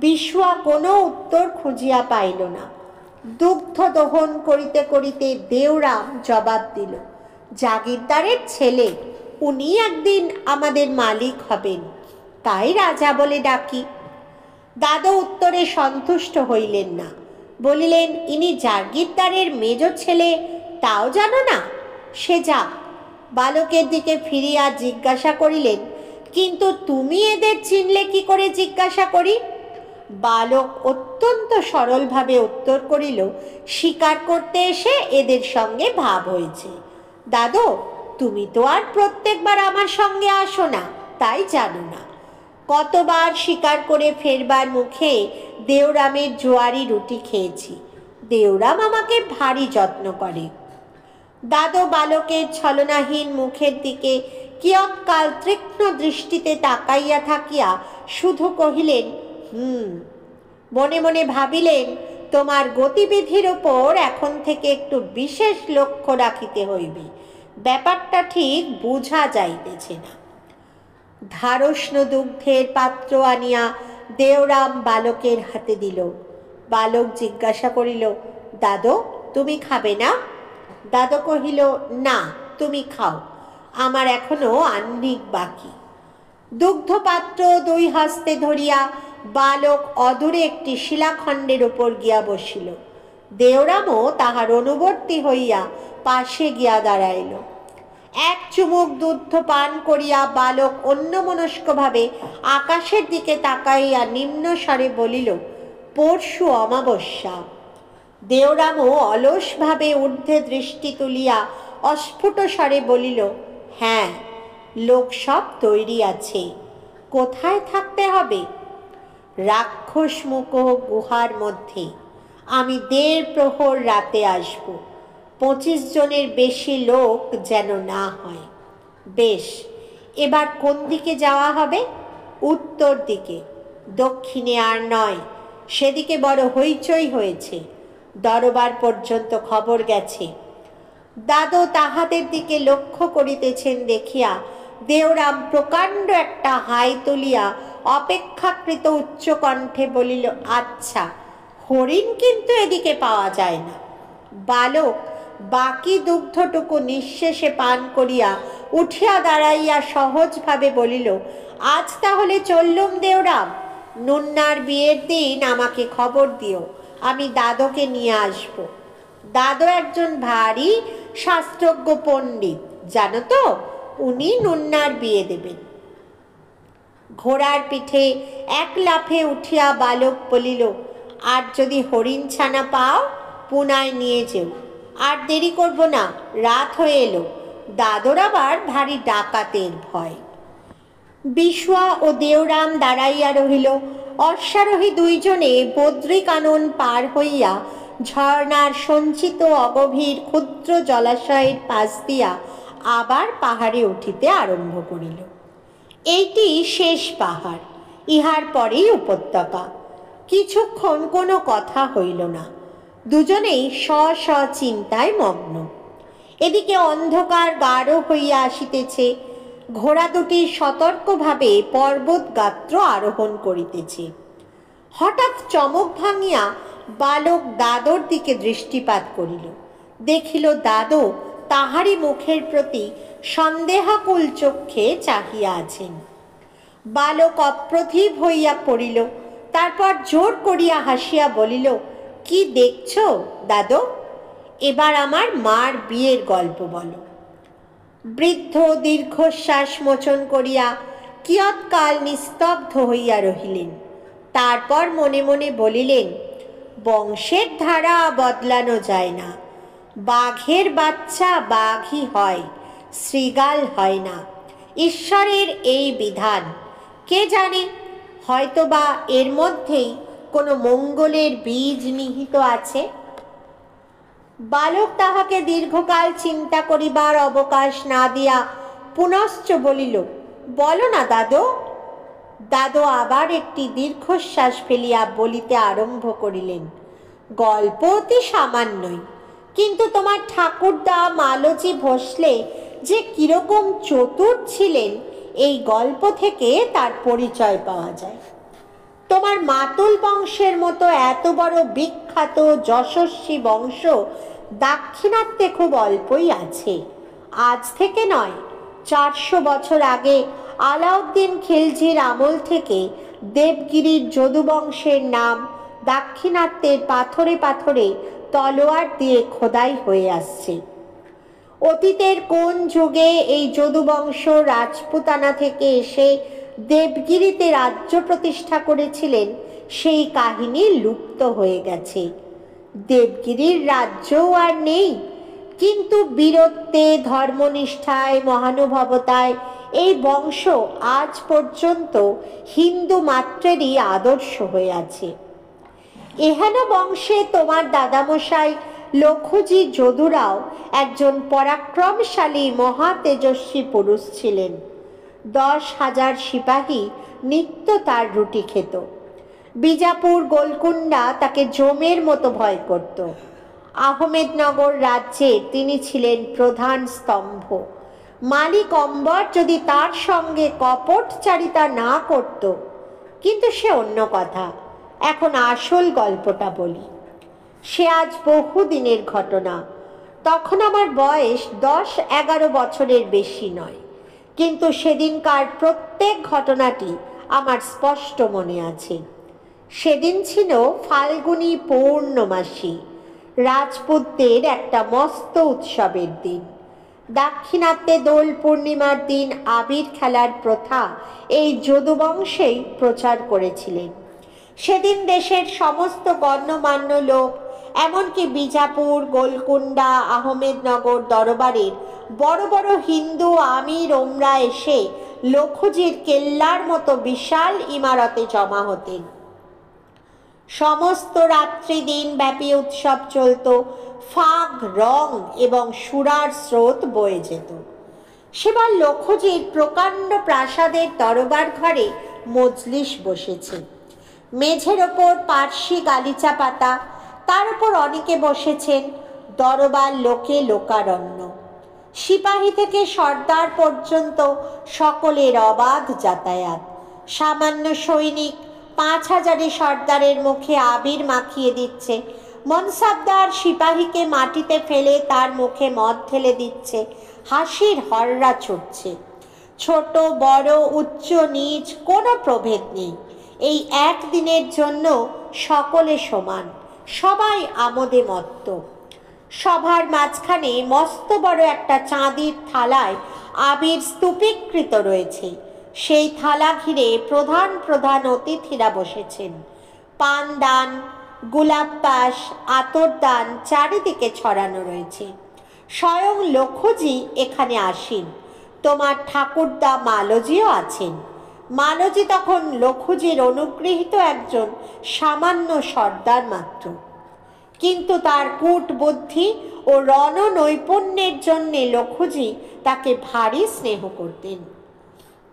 বিশুয়া কোনো উত্তর খুঁজিয়া পাইল না। দুগ্ধ দহন করিতে করিতে দেওরাম জবাব দিল, জাগিরদারের ছেলে, উনি একদিন আমাদের মালিক হবেন, তাই রাজা বলে ডাকি। দাদু উত্তরে সন্তুষ্ট হইলেন না, বলিলেন, ইনি জাগিরদারের মেজ ছেলে তাও জানো না? সে যাক। বালকের দিকে ফিরিয়া জিজ্ঞাসা করিলেন, কিন্তু তুমি এদের চিনলে কি করে জিজ্ঞাসা করি? বালক অত্যন্ত সরলভাবে উত্তর করিল, স্বীকার করতে এসে এদের সঙ্গে ভাব হয়েছে। দাদু, তুমি তো আর প্রত্যেকবার আমার সঙ্গে আসো না, তাই জানো না। কতবার স্বীকার করে ফেরবার মুখে দেওরামের জোয়ারি রুটি খেয়েছি। দেওরাম আমাকে ভারী যত্ন করে। দাদু বালকের ছলনাহীন মুখের দিকে কিয়ৎকাল তীক্ষ্ণ দৃষ্টিতে তাকাইয়া থাকিয়া শুধু কহিলেন, মনে মনে ভাবিলেন, তোমার গতিবিধির ওপর এখন থেকে একটু বিশেষ লক্ষ্য রাখিতে হইবে। ব্যাপারটা ঠিক বোঝা যাইতেছে না। ধারষ্ণ দুগ্ধের পাত্র আনিয়া দেওরাম বালকের হাতে দিল। বালক জিজ্ঞাসা করিল, দাদু, তুমি খাবে না? দাদু কহিল, না, তুমি খাও, আমার এখনো আহ্নিক বাকি। দুগ্ধপাত্র দুই হস্তে ধরিয়া বালক অদূরে একটি শিলাখণ্ডের উপর গিয়া বসিল। দেওরামও তাহার অনুবর্তী হইয়া পাশে গিয়া দাঁড়াইল। এক চুমুক দুগ্ধ পান করিয়া বালক অন্যমনস্কভাবে আকাশের দিকে তাকাইয়া নিম্ন স্বরে বলিল, পরশু অমাবস্যা। দেওরামও অলসভাবে ঊর্ধ্বে দৃষ্টি তুলিয়া অস্ফুট স্বরে বলিল, হ্যাঁ, লোক সব তৈরি আছে। কোথায় থাকতে হবে? রাক্ষসমুখ গুহার মধ্যে। আমি 1.5 প্রহর রাতে আসব। 25 জনের বেশি লোক যেন না হয়। বেশ, এবার কোন দিকে যাওয়া হবে? উত্তর দিকে, দক্ষিণে আর নয়। সেদিকে বড় হইচই হয়েছে, দরবার পর্যন্ত খবর গেছে। দাদু তাহাদের দিকে লক্ষ্য করিতেছেন দেখিয়া দেওরাম প্রকাণ্ড একটা হাই তুলিয়া অপেক্ষাকৃত উচ্চ কণ্ঠে বলিল, আচ্ছা, হরিণ কিন্তু এদিকে পাওয়া যায় না। বালক বাকি দুগ্ধটুকু নিঃশেষে পান করিয়া উঠিয়া দাঁড়াইয়া সহজভাবে বলিল, আজ তাহলে চললুম দেওরাম। নুন্নার বিয়ের দিন আমাকে খবর দিও, আমি দাদুকে নিয়ে আসব। দাদু একজন ভারী শাস্ত্রজ্ঞ পণ্ডিত, জানো তো, উনি নুন্নার বিয়ে দেবেন। ঘোড়ার পিঠে এক লাফে উঠিয়া বালক বলিল, আর যদি হরিণ ছানা পাও, পুনায় নিয়ে যেও। আর দেরি করব না, রাত হয়ে এলো। দাদুর আবার ভারী ডাকাতের ভয়। বিশুয়া ও দেওরাম দাঁড়াইয়া রহিল। অশ্বারোহী দুইজনে বদ্রিকানন পার হইয়া ঝর্ণার সঞ্চিত অগভীর ক্ষুদ্র জলাশয়ের পাশ দিয়া আবার পাহাড়ে উঠিতে আরম্ভ করিল। এইটি শেষ পাহাড়, ইহার পরেই উপত্যকা। কিছুক্ষণ কোনো কথা হইল না। দুজনেই স্ব চিন্তায় মগ্ন। এদিকে অন্ধকার গাঢ় হইয়া আসিতেছে। ঘোড়া দুটি সতর্কভাবে পর্বত গাত্র আরোহণ করিতেছে। হঠাৎ চমক ভাঙিয়া বালক দাদোর দিকে দৃষ্টিপাত করিল। দেখিল দাদো তাহারই মুখের প্রতি সন্দেহাকুল চক্ষে চাহিয়া আছেন। বালক অপ্রতিভ হইয়া পড়িল। তারপর জোর করিয়া হাসিয়া বলিল, কি দেখছ দাদো? এবার আমার মার বিয়ের গল্প বলো। বৃদ্ধ দীর্ঘশ্বাস মোচন করিয়া কিয়ৎকাল নিস্তব্ধ হইয়া রহিলেন। তারপর মনে মনে বলিলেন, বংশের ধারা বদলানো যায় না। বাঘের বাচ্চা বাঘই হয়, শৃগাল হয় না। ঈশ্বরের এই বিধান। কে জানে, হয়তোবা এর মধ্যেই কোনো মঙ্গলের বীজ নিহিত আছে। বালক তাহাকে দীর্ঘকাল চিন্তা করিবার অবকাশ না দিয়া পুনশ্চ বলিল, বলো না দাদো। দাদো আবার একটি দীর্ঘশ্বাস ফেলিয়া বলিতে আরম্ভ করিলেন, গল্প অতি সামান্যই, কিন্তু তোমার ঠাকুরদা মালতী ভোসলে যে কিরকম চতুর ছিলেন এই গল্প থেকে তার পরিচয় পাওয়া যায়। তোমার মাতুল বংশের মতো এত বড় বিখ্যাত যশস্বী বংশ দাক্ষিণাত্যে খুব অল্পই আছে। আজ থেকে নয়, 400 বছর আগে আলাউদ্দিন খিলজির আমল থেকে দেবগিরির যদুবংশের নাম দাক্ষিণাত্যের পাথরে পাথরে তলোয়ার দিয়ে খোদাই হয়ে আসছে। অতীতের কোন যুগে এই যদুবংশ রাজপুতানা থেকে এসে দেবগিরিতে রাজ্য প্রতিষ্ঠা করেছিলেন সেই কাহিনী লুপ্ত হয়ে গেছে। দেবগিরির রাজ্যও আর নেই, কিন্তু বীরত্বে, ধর্মনিষ্ঠায়, মহানুভবতায় এই বংশ আজ পর্যন্ত হিন্দু মাত্রেরই আদর্শ হয়ে আছে। এহেন বংশে তোমার দাদামশাই লক্ষুজি যদুরাও একজন পরাক্রমশালী মহা তেজস্বী পুরুষ ছিলেন। 10,000 সিপাহী নিত্য তার রুটি খেত। বিজাপুর গোলকুন্ডা তাকে জমের মতো ভয় করত। আহমেদনগর রাজ্যে তিনি ছিলেন প্রধান স্তম্ভ। মালিক অম্বর যদি তার সঙ্গে কপটচারিতা না করত, কিন্তু সে অন্য কথা। এখন আসল গল্পটা বলি। সে আজ বহুদিনের ঘটনা। তখন আমার বয়স 10-11 বছরের বেশি নয়, কিন্তু সেদিনকার প্রত্যেক ঘটনাটি আমার স্পষ্ট মনে আছে। সেদিন ছিল ফাল্গুনী পৌর্ণমাসী, রাজপুতদের একটা মস্ত উৎসবের দিন। দাক্ষিণাত্যে দোল পূর্ণিমার দিন আবির খেলার প্রথা এই যদুবংশেই প্রচার করেছিলেন। সেদিন দেশের সমস্ত গণ্যমান্য লোক, এমনকি বিজাপুর, গোলকুন্ডা, আহমেদনগর দরবারের বড় বড় হিন্দু আমির ওমরা এসে লক্ষুজির কেল্লার মতো বিশাল ইমারতে জমা হতেন। সমস্ত রাত্রি দিন ব্যাপী উৎসব চলত। ফাগ, রং এবং সুরার স্রোত বয়ে যেত। সেবার লক্ষুজির প্রকাণ্ড প্রাসাদের দরবার ঘরে মজলিস বসেছে। মেঝের ওপর পার্সি গালিচা পাতা, তার উপর অনেকে বসেছেন। দরবার লোকে লোকারণ্য। সিপাহী থেকে সর্দার পর্যন্ত সকলের অবাধ যাতায়াত। সামান্য সৈনিক 5,000 সর্দারের মুখে আবির মাখিয়ে দিচ্ছে। মনসাবদার সিপাহীকে মাটিতে ফেলে তার মুখে মদ ঢেলে দিচ্ছে। হাসির হররা ছুটছে। ছোট বড়, উচ্চ নীচ কোনো প্রভেদ নেই। এই একদিনের জন্য সকলে সমান, সবাই আমোদে মত্ত। সভার মাঝখানে মস্ত বড় একটা চাঁদির থালায় আবির স্তূপীকৃত রয়েছে। সেই থালা ঘিরে প্রধান প্রধান অতিথিরা বসেছেন। পানদান, গোলাপপাশ, আতরদান চারিদিকে ছড়ানো রয়েছে। স্বয়ং লক্ষুজি এখানে আসেন। তোমার ঠাকুরদা মালতীও আছেন। মালতী তখন লক্ষুজির অনুগৃহীত একজন সামান্য সর্দার মাত্র, কিন্তু তার কূট বুদ্ধি ও রণ নৈপুণ্যের জন্যে লক্ষুজি তাকে ভারী স্নেহ করতেন।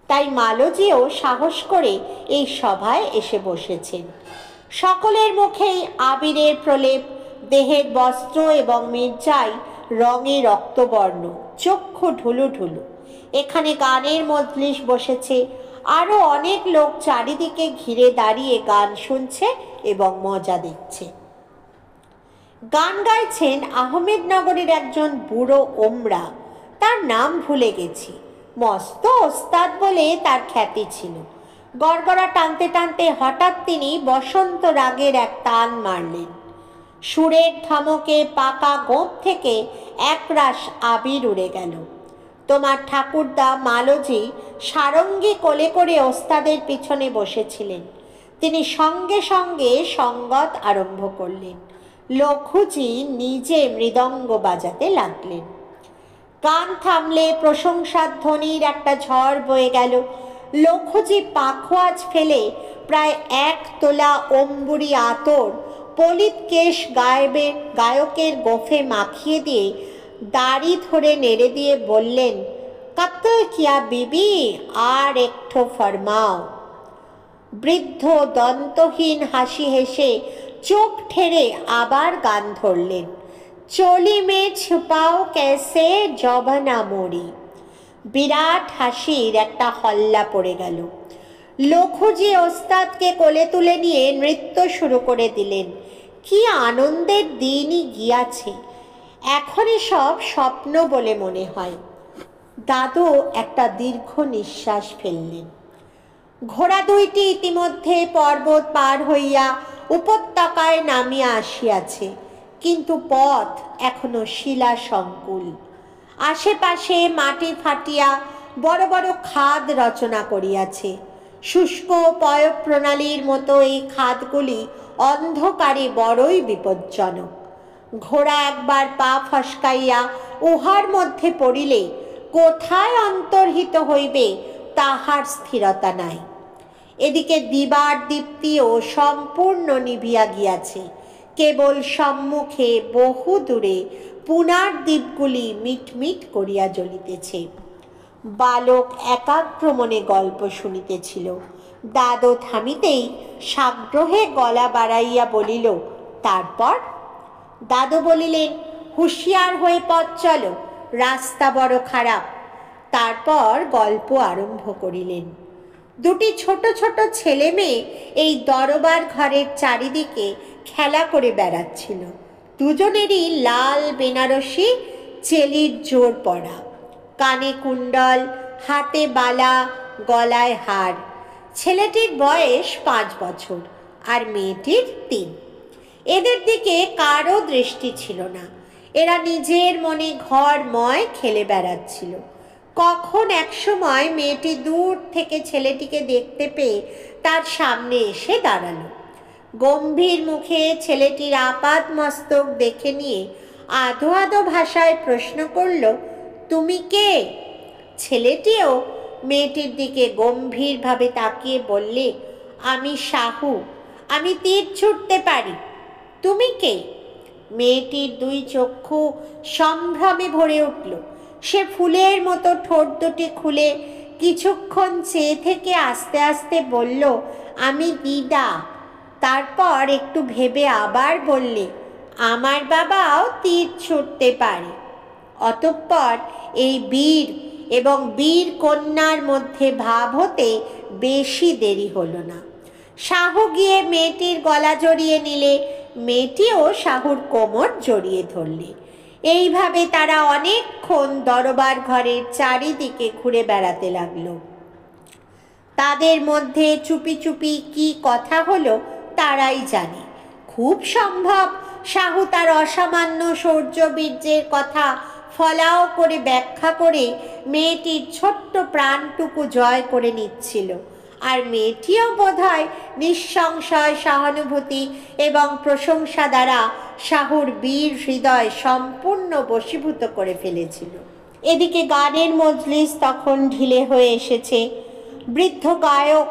তাই মালতীও সাহস করে এই সভায় এসে বসেছেন। সকলের মুখেই আবিরের প্রলেপ, দেহের বস্ত্র এবং মির্জায় রঙে রক্তবর্ণ, চক্ষু ঢুলু ঢুলু। এখানে গানের মজলিস বসেছে। আরও অনেক লোক চারিদিকে ঘিরে দাঁড়িয়ে গান শুনছে এবং মজা দিচ্ছে। গান গাইছেন আহমেদনগরের একজন বুড়ো ওমরা, তার নাম ভুলে গেছি। মস্ত ওস্তাদ বলে তার খ্যাতি ছিল। গড়গড়া টানতে টানতে হঠাৎ তিনি বসন্ত রাগের এক তান মারলেন। সুরের ধমকে পাকা গোঁফ থেকে একরাশ আবির উড়ে গেল। তোমার ঠাকুরদা মালজি সারঙ্গী কোলে করে ওস্তাদের পিছনে বসেছিলেন। তিনি সঙ্গে সঙ্গে সঙ্গত আরম্ভ করলেন। লঘুজি নিজে মৃদঙ্গ বাজাতে লাগলেন। গান থামলে প্রশংসার ধ্বনির একটা ঝড় বয়ে গেল। লঘুজি পাখোয়াজ ফেলে প্রায় 1 তোলা অম্বুরি আতর পলিত কেশ গায়কের গোফে মাখিয়ে দিয়ে দাড়ি ধরে নেড়ে দিয়ে বললেন, কত্ল কিয়া বিবি, আর একটু ফরমাও। বৃদ্ধ দন্তহীন হাসি হেসে চোখ ঠেরে আবার গান ধরলেন, চলি মে ছুপাও কেসে জবানা মোড়ি। বিরাট হাসির একটা হল্লা পড়ে গেল। লঘুজি ওস্তাদকে কোলে তুলে নিয়ে নৃত্য শুরু করে দিলেন। কি আনন্দের দিনই গিয়াছে, এখন সব স্বপ্ন বলে মনে হয়। দাদু একটা দীর্ঘ নিঃশ্বাস ফেললেন। ঘোড়া দুইটি ইতিমধ্যে পর্বত পার হইয়া উপত্যকায় নামিয়া আসিয়াছে, কিন্তু পথ এখনো শিলা সংকুল। আশেপাশে মাটি ফাটিয়া বড় বড় খাদ রচনা করিয়াছে। শুষ্ক পয়ঃপ্রণালীর মতো এই খাদগুলি অন্ধকারে বড়ই বিপজ্জনক। ঘোড়া একবার পা ফসকাইয়া উহার মধ্যে পড়িলে কোথায় অন্তর্হিত হইবে তাহার স্থিরতা নাই। এদিকে দিবার দীপ্তিও সম্পূর্ণ নিভিয়া গিয়াছে। কেবল সম্মুখে বহু দূরে পুনার দ্বীপগুলি মিটমিট করিয়া জ্বলিতেছে। বালক একাগ্রমনে গল্প শুনিতেছিল। দাদু থামিতেই সাগ্রহে গলা বাড়াইয়া বলিল, তারপর? দাদু বলিলেন, হুঁশিয়ার হয়ে পথ চলো, রাস্তা বড় খারাপ। তারপর গল্প আরম্ভ করিলেন। দুটি ছোট ছোট ছেলে মেয়ে এই দরবার ঘরের চারিদিকে খেলা করে বেড়াচ্ছিল। দুজনেরই লাল বেনারসি চেলির জোর পড়া, কানে কুণ্ডল, হাতে বালা, গলায় হার। ছেলেটির বয়স 5 বছর আর মেয়েটির 3। এদের দিকে কারো দৃষ্টি ছিল না। এরা নিজের মনে ঘরময় খেলে বেড়াচ্ছিল। কখন এক সময় মেয়েটি দূর থেকে ছেলেটিকে দেখতে পেয়ে তার সামনে এসে দাঁড়ালো। গম্ভীর মুখে ছেলেটির আপাদ মস্তক দেখে নিয়ে আধো আধো ভাষায় প্রশ্ন করল, তুমি কে? ছেলেটিও মেয়েটির দিকে গম্ভীরভাবে তাকিয়ে বললে, আমি সাহু, আমি তীর ছুটতে পারি। তুমি কে? মেয়েটির 2 চক্ষু সম্ভ্রমে ভরে উঠল। সে ফুলের মতো ঠোঁট দুটি খুলে কিছুক্ষণ চেয়ে থেকে আস্তে আস্তে বলল, আমি দিদা। তারপর একটু ভেবে আবার বললে, আমার বাবাও তীর ছুটতে পারে। অতঃপর এই বীর এবং বীর কন্যার মধ্যে ভাব হতে বেশি দেরি হলো না। সাহু গিয়ে মেয়েটির গলা জড়িয়ে নিলে, মেয়েটিও সাহুর কোমর জড়িয়ে ধরলে। এইভাবে তারা অনেকক্ষণ দরবার ঘরের চারিদিকে ঘুরে বেড়াতে লাগলো। তাদের মধ্যে চুপি চুপি কি কথা হলো তারাই জানে। খুব সম্ভব সাহু তার অসামান্য শৌর্য বীর্যের কথা ফলাও করে ব্যাখ্যা করে মেয়েটির ছোট্ট প্রাণটুকু জয় করে নিচ্ছিল। আর মেয়েটিও বোধহয় নিঃসংশয় সহানুভূতি এবং প্রশংসা দ্বারা সাহুর বীর হৃদয় সম্পূর্ণ বশীভূত করে ফেলেছিল। এদিকে গানের মজলিস তখন ঢিলে হয়ে এসেছে। বৃদ্ধ গায়ক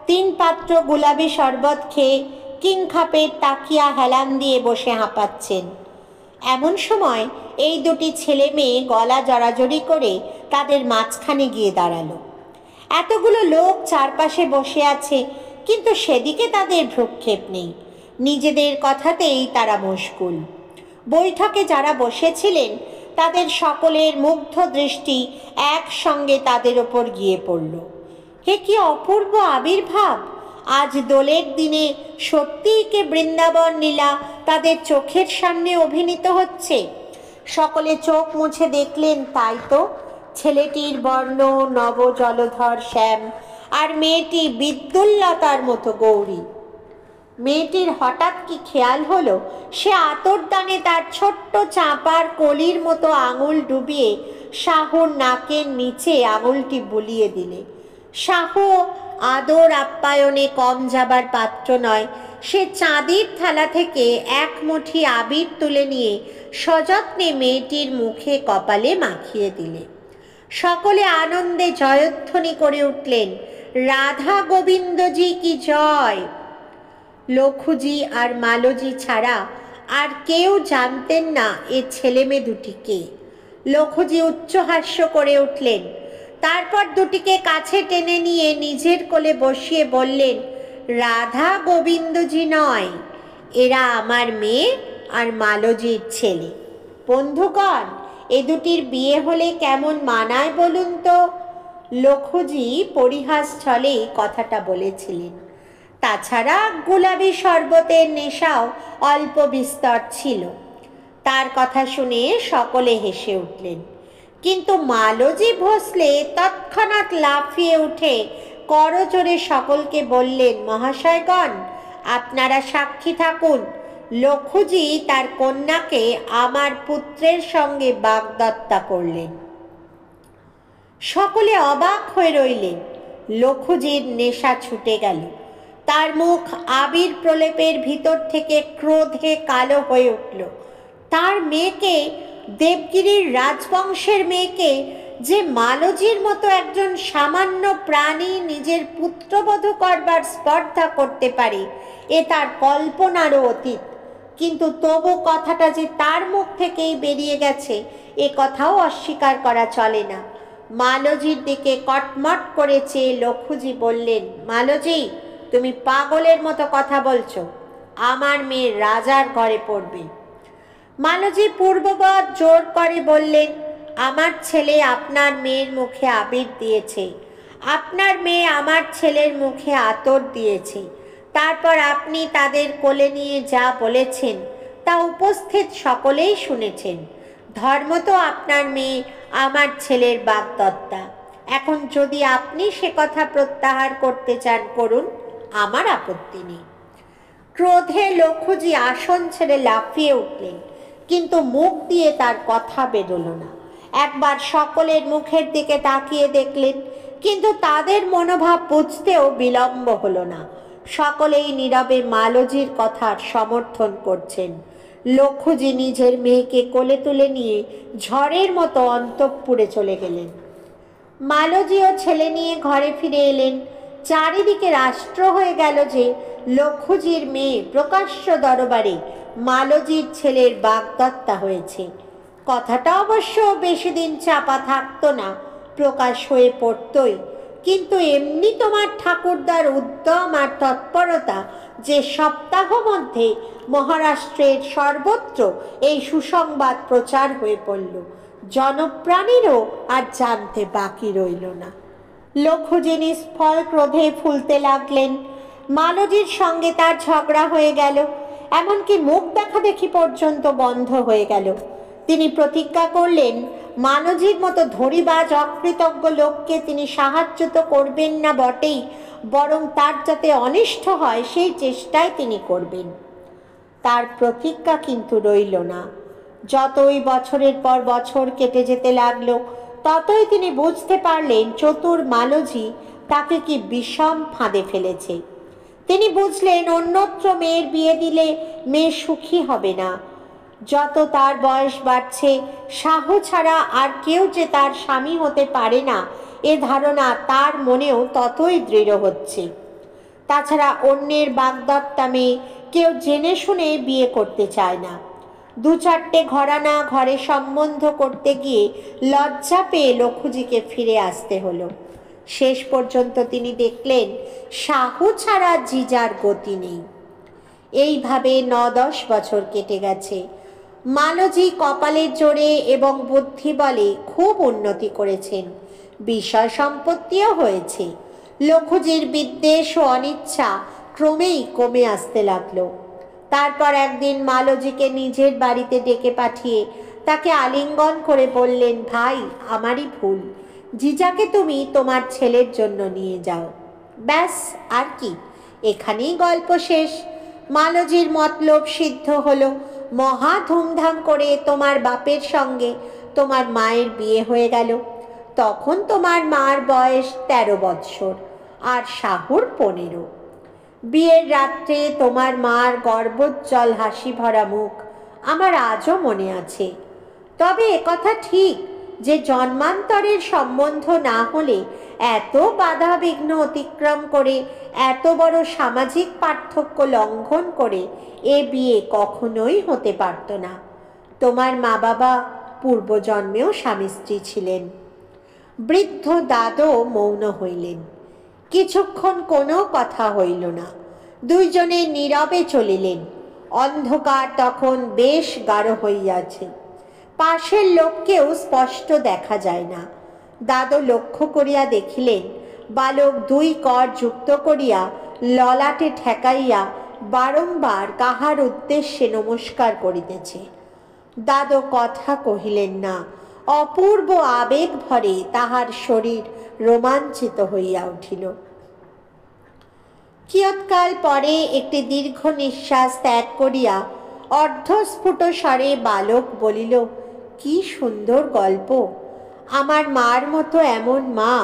3 পাত্র গোলাপি শরবত খেয়ে কিংখাপের তাকিয়া হেলান দিয়ে বসে হাঁপাচ্ছেন। এমন সময় এই দুটি ছেলে মেয়ে গলা জড়াজড়ি করে তাদের মাঝখানে গিয়ে দাঁড়ালো। এতগুলো লোক চারপাশে বসে আছে, কিন্তু সেদিকে তাদের ভ্রুক্ষেপ নেই। নিজেদের কথাতেই তারা মশগুল। বৈঠকে যারা বসেছিলেন তাদের সকলের মুগ্ধ দৃষ্টি একসঙ্গে তাদের ওপর গিয়ে পড়ল। হে কি অপূর্ব আবির্ভাব! আজ দোলের দিনে সত্যিই কে বৃন্দাবন লীলা তাদের চোখের সামনে অভিনীত হচ্ছে। সকলে চোখ মুছে দেখলেন, তাই তো, ছেলেটির বর্ণ নব জলধর শ্যাম, আর মেয়েটি বিদ্যুল্লতার মতো গৌরী। মেয়েটির হঠাৎ কি খেয়াল হলো, সে আতরদানে তার ছোট্ট চাঁপার কলির মতো আঙুল ডুবিয়ে শাহুর নাকের নিচে আঙুলটি বুলিয়ে দিলে। শাহু আদর আপ্যায়নে কম যাবার পাত্র নয়। সে চাঁদির থালা থেকে এক মুঠি আবির তুলে নিয়ে সযত্নে মেয়েটির মুখে কপালে মাখিয়ে দিলে। সকলে আনন্দে জয়ধ্বনি করে উঠলেন, রাধা গোবিন্দজি কি জয়। লক্ষুজি আর মালজি ছাড়া আর কেউ জানতেন না এ ছেলেমেয়ে দুটিকে। লক্ষুজি উচ্চহাস্য করে উঠলেন, তারপর দুটিকে কাছে টেনে নিয়ে নিজের কোলে বসিয়ে বললেন, রাধা গোবিন্দজি নয়, এরা আমার মেয়ে আর মালজির ছেলে। বন্ধুগণ, এ দুটির বিয়ে হলে কেমন মানায় বলুন তো? লক্ষুজি পরিহাস ছলে কথাটা বলেছিলেন। তাছাড়া গোলাপি শরবতের নেশাও অল্প বিস্তর ছিল। তার কথা শুনে সকলে হেসে উঠলেন, কিন্তু মালজি ভোসলে তৎক্ষণাৎ লাফিয়ে উঠে করজোরে সকলকে বললেন, মহাশয়গণ, আপনারা সাক্ষী থাকুন, লক্ষুজি তার কন্যাকে আমার পুত্রের সঙ্গে বাগদত্তা করলেন। সকলে অবাক হয়ে রইলেন। লক্ষুজির নেশা ছুটে গেল। তার মুখ আবির প্রলেপের ভিতর থেকে ক্রোধে কালো হয়ে উঠল। তার মেয়েকে, দেবগিরির রাজবংশের মেয়েকে, যে মালজির মতো একজন সামান্য প্রাণী নিজের পুত্রবধূ করবার স্পর্ধা করতে পারে, এ তার কল্পনারও অতীত। কিন্তু তবু কথাটা যে তার মুখ থেকেই বেরিয়ে গেছে, এ কথাও অস্বীকার করা চলে না। মালজির দিকে কটমট করে চেয়ে লক্ষুজি বললেন, মালজি, তুমি পাগলের মতো কথা বলছো। আমার মেয়ে রাজার ঘরে পড়বে। মালজি পূর্ববৎ জোর করে বললেন, আমার ছেলে আপনার মেয়ের মুখে আবির দিয়েছে, আপনার মেয়ে আমার ছেলের মুখে আতর দিয়েছে, তারপর আপনি তাদের কোলে নিয়ে যা বলেছেন তা উপস্থিত সকলেই শুনেছেন। ধর্ম তো আপনার মেয়ে আমার ছেলের বাগদত্তা। এখন যদি আপনি সে কথা প্রত্যাহার করতে চান করুন, আমার আপত্তি নেই। ক্রোধে লক্ষুজি আসন ছেড়ে লাফিয়ে উঠলেন, কিন্তু মুখ দিয়ে তার কথা বেরোল না। একবার সকলের মুখের দিকে তাকিয়ে দেখলেন, কিন্তু তাদের মনোভাব বুঝতেও বিলম্ব হলো না। সকলেই নীরবে মালজির কথার সমর্থন করছেন। লক্ষুজি নিজের মেয়েকে কোলে তুলে নিয়ে ঝড়ের মতো অন্তঃপুরে চলে গেলেন। মালজিও ছেলে নিয়ে ঘরে ফিরে এলেন। চারিদিকে রাষ্ট্র হয়ে গেল যে লক্ষুজির মেয়ে প্রকাশ্য দরবারে মালজির ছেলের বাগদত্তা হয়েছে। কথাটা অবশ্য বেশি দিন চাপা থাকতো না, প্রকাশ হয়ে পড়তই। কিন্তু এমনি তোমার ঠাকুরদার উদ্যম আর তৎপরতা যে সপ্তাহ মধ্যে মহারাষ্ট্রের সর্বত্র এই সুসংবাদ প্রচার হয়ে পড়ল, জনপ্রাণীরও আর জানতে বাকি রইল না। লক্ষুজি নিষ্ফল ক্রোধে ফুলতে লাগলেন। মালজির সঙ্গে তার ঝগড়া হয়ে গেল, এমনকি মুখ দেখা দেখি পর্যন্ত বন্ধ হয়ে গেল। তিনি প্রতিজ্ঞা করলেন, মালজির মতো ধরিবাজ অকৃতজ্ঞ লোককে তিনি সাহায্য তো করবেন না বটেই, বরং তার যাতে অনিষ্ট হয় সেই চেষ্টাই তিনি করবেন। তার প্রতিজ্ঞা কিন্তু রইল না। যতই বছরের পর বছর কেটে যেতে লাগলো, ততই তিনি বুঝতে পারলেন চতুর মালজি তাকে কি বিষম ফাঁদে ফেলেছে। তিনি বুঝলেন অন্যত্র মেয়ের বিয়ে দিলে মেয়ে সুখী হবে না। যত তার বয়স বাড়ছে, শাহু ছাড়া আর কেউ যে তার স্বামী হতে পারে না, এ ধারণা তার মনেও ততই দৃঢ় হচ্ছে। তাছাড়া অন্যের বাগদত্তা মেয়ে কেউ জেনে শুনে বিয়ে করতে চায় না। দু চারটে ঘরানা ঘরে সম্বন্ধ করতে গিয়ে লজ্জা পেয়ে লক্ষুজিকে ফিরে আসতে হলো। শেষ পর্যন্ত তিনি দেখলেন শাহু ছাড়া জিজার গতি নেই। এইভাবে 9-10 বছর কেটে গেছে। মালজি কপালের জোরে এবং বুদ্ধি বলে খুব উন্নতি করেছেন, বিষয় সম্পত্তিও হয়েছে। লঘুজির বিদ্বেষ ও অনিচ্ছা ক্রমেই কমে আসতে লাগলো। তারপর একদিন মালতীকে নিজের বাড়িতে ডেকে পাঠিয়ে তাকে আলিঙ্গন করে বললেন, ভাই, আমারই ভুল, জিজাকে তুমি তোমার ছেলের জন্য নিয়ে যাও। ব্যাস, আর কি, এখানেই গল্প শেষ। মালতীর মতলব সিদ্ধ হলো। মহা ধুমধাম করে তোমার বাপের সঙ্গে তোমার মায়ের বিয়ে হয়ে গেল। তখন তোমার মার বয়স 13 বৎসর আর শাহুর 15। বিয়ের রাত্রে তোমার মার গর্বোজ্জ্বল হাসি ভরা মুখ আমার আজও মনে আছে। তবে একথা ঠিক যে জন্মান্তরের সম্বন্ধ না হলে এত বাধা বিঘ্ন অতিক্রম করে, এত বড় সামাজিক পার্থক্য লঙ্ঘন করে এ বিয়ে কখনোই হতে পারত না। তোমার মা বাবা পূর্বজন্মেও স্বামী স্ত্রী ছিলেন। বৃদ্ধ দাদো মৌন হইলেন। কিছুক্ষণ কোনো কথা হইল না। দুইজনে নীরবে চলিলেন। অন্ধকার তখন বেশ গাঢ় হইয়াছে। পাশের লোককেও স্পষ্ট দেখা যায় না। দাদো লক্ষ্য করিয়া দেখিলেন, বালক 2 কর যুক্ত করিয়া ললাটে ঠেকাইয়া বারংবার কাহার উদ্দেশ্যে নমস্কার করিতেছে। দাদো কথা কহিলেন না। অপূর্ব আবেগ ভরে তাহার শরীর রোমাঞ্চিত হইয়া উঠিল। কিয়ৎকাল পরে একটি দীর্ঘ নিঃশ্বাস ত্যাগ করিয়া অর্ধস্ফুট স্বরে বালক বলিল, কি সুন্দর গল্প! আমার মার মতো এমন মা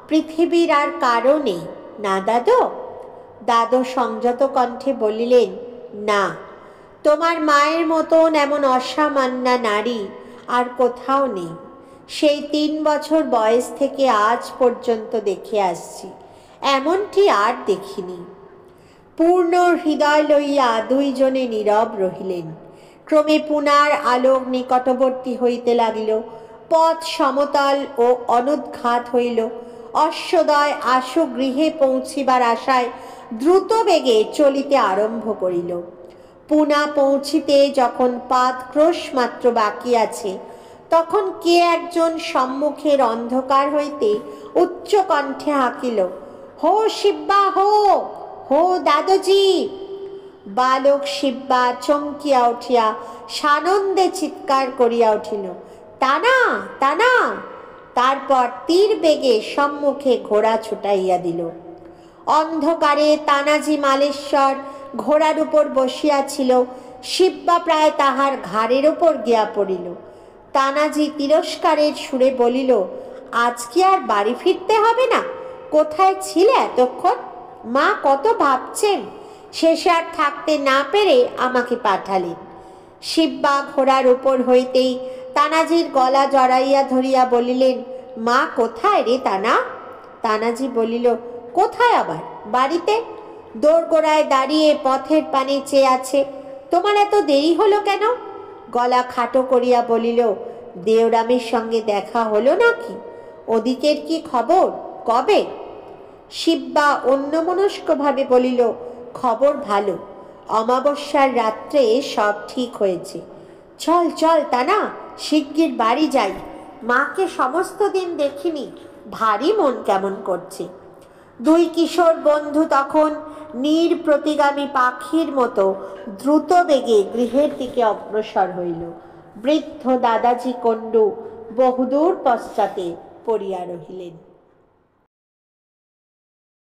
পৃথিবীর আর কারো নেই, না দাদো? দাদো সংযত কণ্ঠে বলিলেন, না, তোমার মায়ের মতন এমন অসামান্যা নারী আর কোথাও নেই। সেই 3 বছর বয়স থেকে আজ পর্যন্ত দেখে আসছি, এমনটি আর দেখিনি। পূর্ণ হৃদয় লইয়া দুইজনে নীরব রহিলেন। ক্রমে পুনার আলোক নিকটবর্তী হইতে লাগিল। পথ সমতল ও অনুদ্ঘাত হইল। অশ্বদয় আশু গৃহে পৌঁছিবার আশায় দ্রুত বেগে চলিতে আরম্ভ করিল। পুনা পৌঁছিতে যখন পাদ ক্রোশ মাত্র বাকি আছে, তখন কে একজন সম্মুখের অন্ধকার হইতে উচ্চ কণ্ঠে হাঁকিল, হো শিব্বা, হো হো দাদোজি! বালক শিব্বা চমকিয়া উঠিয়া সানন্দে চিৎকার করিয়া উঠিল, টানা টানা! তারপর তীর বেগে সম্মুখে ঘোড়া ছুটাইয়া দিল। অন্ধকারে তানাজি মালেশ্বর ঘোড়ার উপর বসিয়াছিল। শিব্বা প্রায় তাহার ঘাড়ের উপর গিয়া পড়িল। তানাজি তিরস্কারের সুরে বলিল, আজ কি আর বাড়ি ফিরতে হবে না? কোথায় ছিলে এতক্ষণ? মা কত ভাবছেন। শেষে আর থাকতে না পেরে আমাকে পাঠালেন। শিব্বা ঘোড়ার উপর হইতেই তানাজির গলা জড়াইয়া ধরিয়া বলিলেন, মা কোথায় রে তানা? তানাজি বলিল, কোথায় আবার, বাড়িতে। দোরগোড়ায় দাঁড়িয়ে পথের পানে চেয়ে আছে। তোমার এত দেরি হলো কেন? গলা খাটো করিয়া বলিল, দেওরামের সঙ্গে দেখা হলো নাকি? ওদিকের কি খবর, কবে? শিব্বা অন্যমনস্কভাবে বলিল, খবর ভালো, অমাবস্যার রাত্রে সব ঠিক হয়েছে। চল চল তানা, শিগগির বাড়ি যাই। মাকে সমস্ত দিন দেখিনি, ভারী মন কেমন করছে। 2 কিশোর বন্ধু তখন নীর প্রতিগামী পাখির মতো দ্রুত বেগে গৃহের দিকে অগ্রসর হইল। বৃদ্ধ দাদাজি কণ্ডু বহুদূর পশ্চাতে পড়িয়া রহিলেন।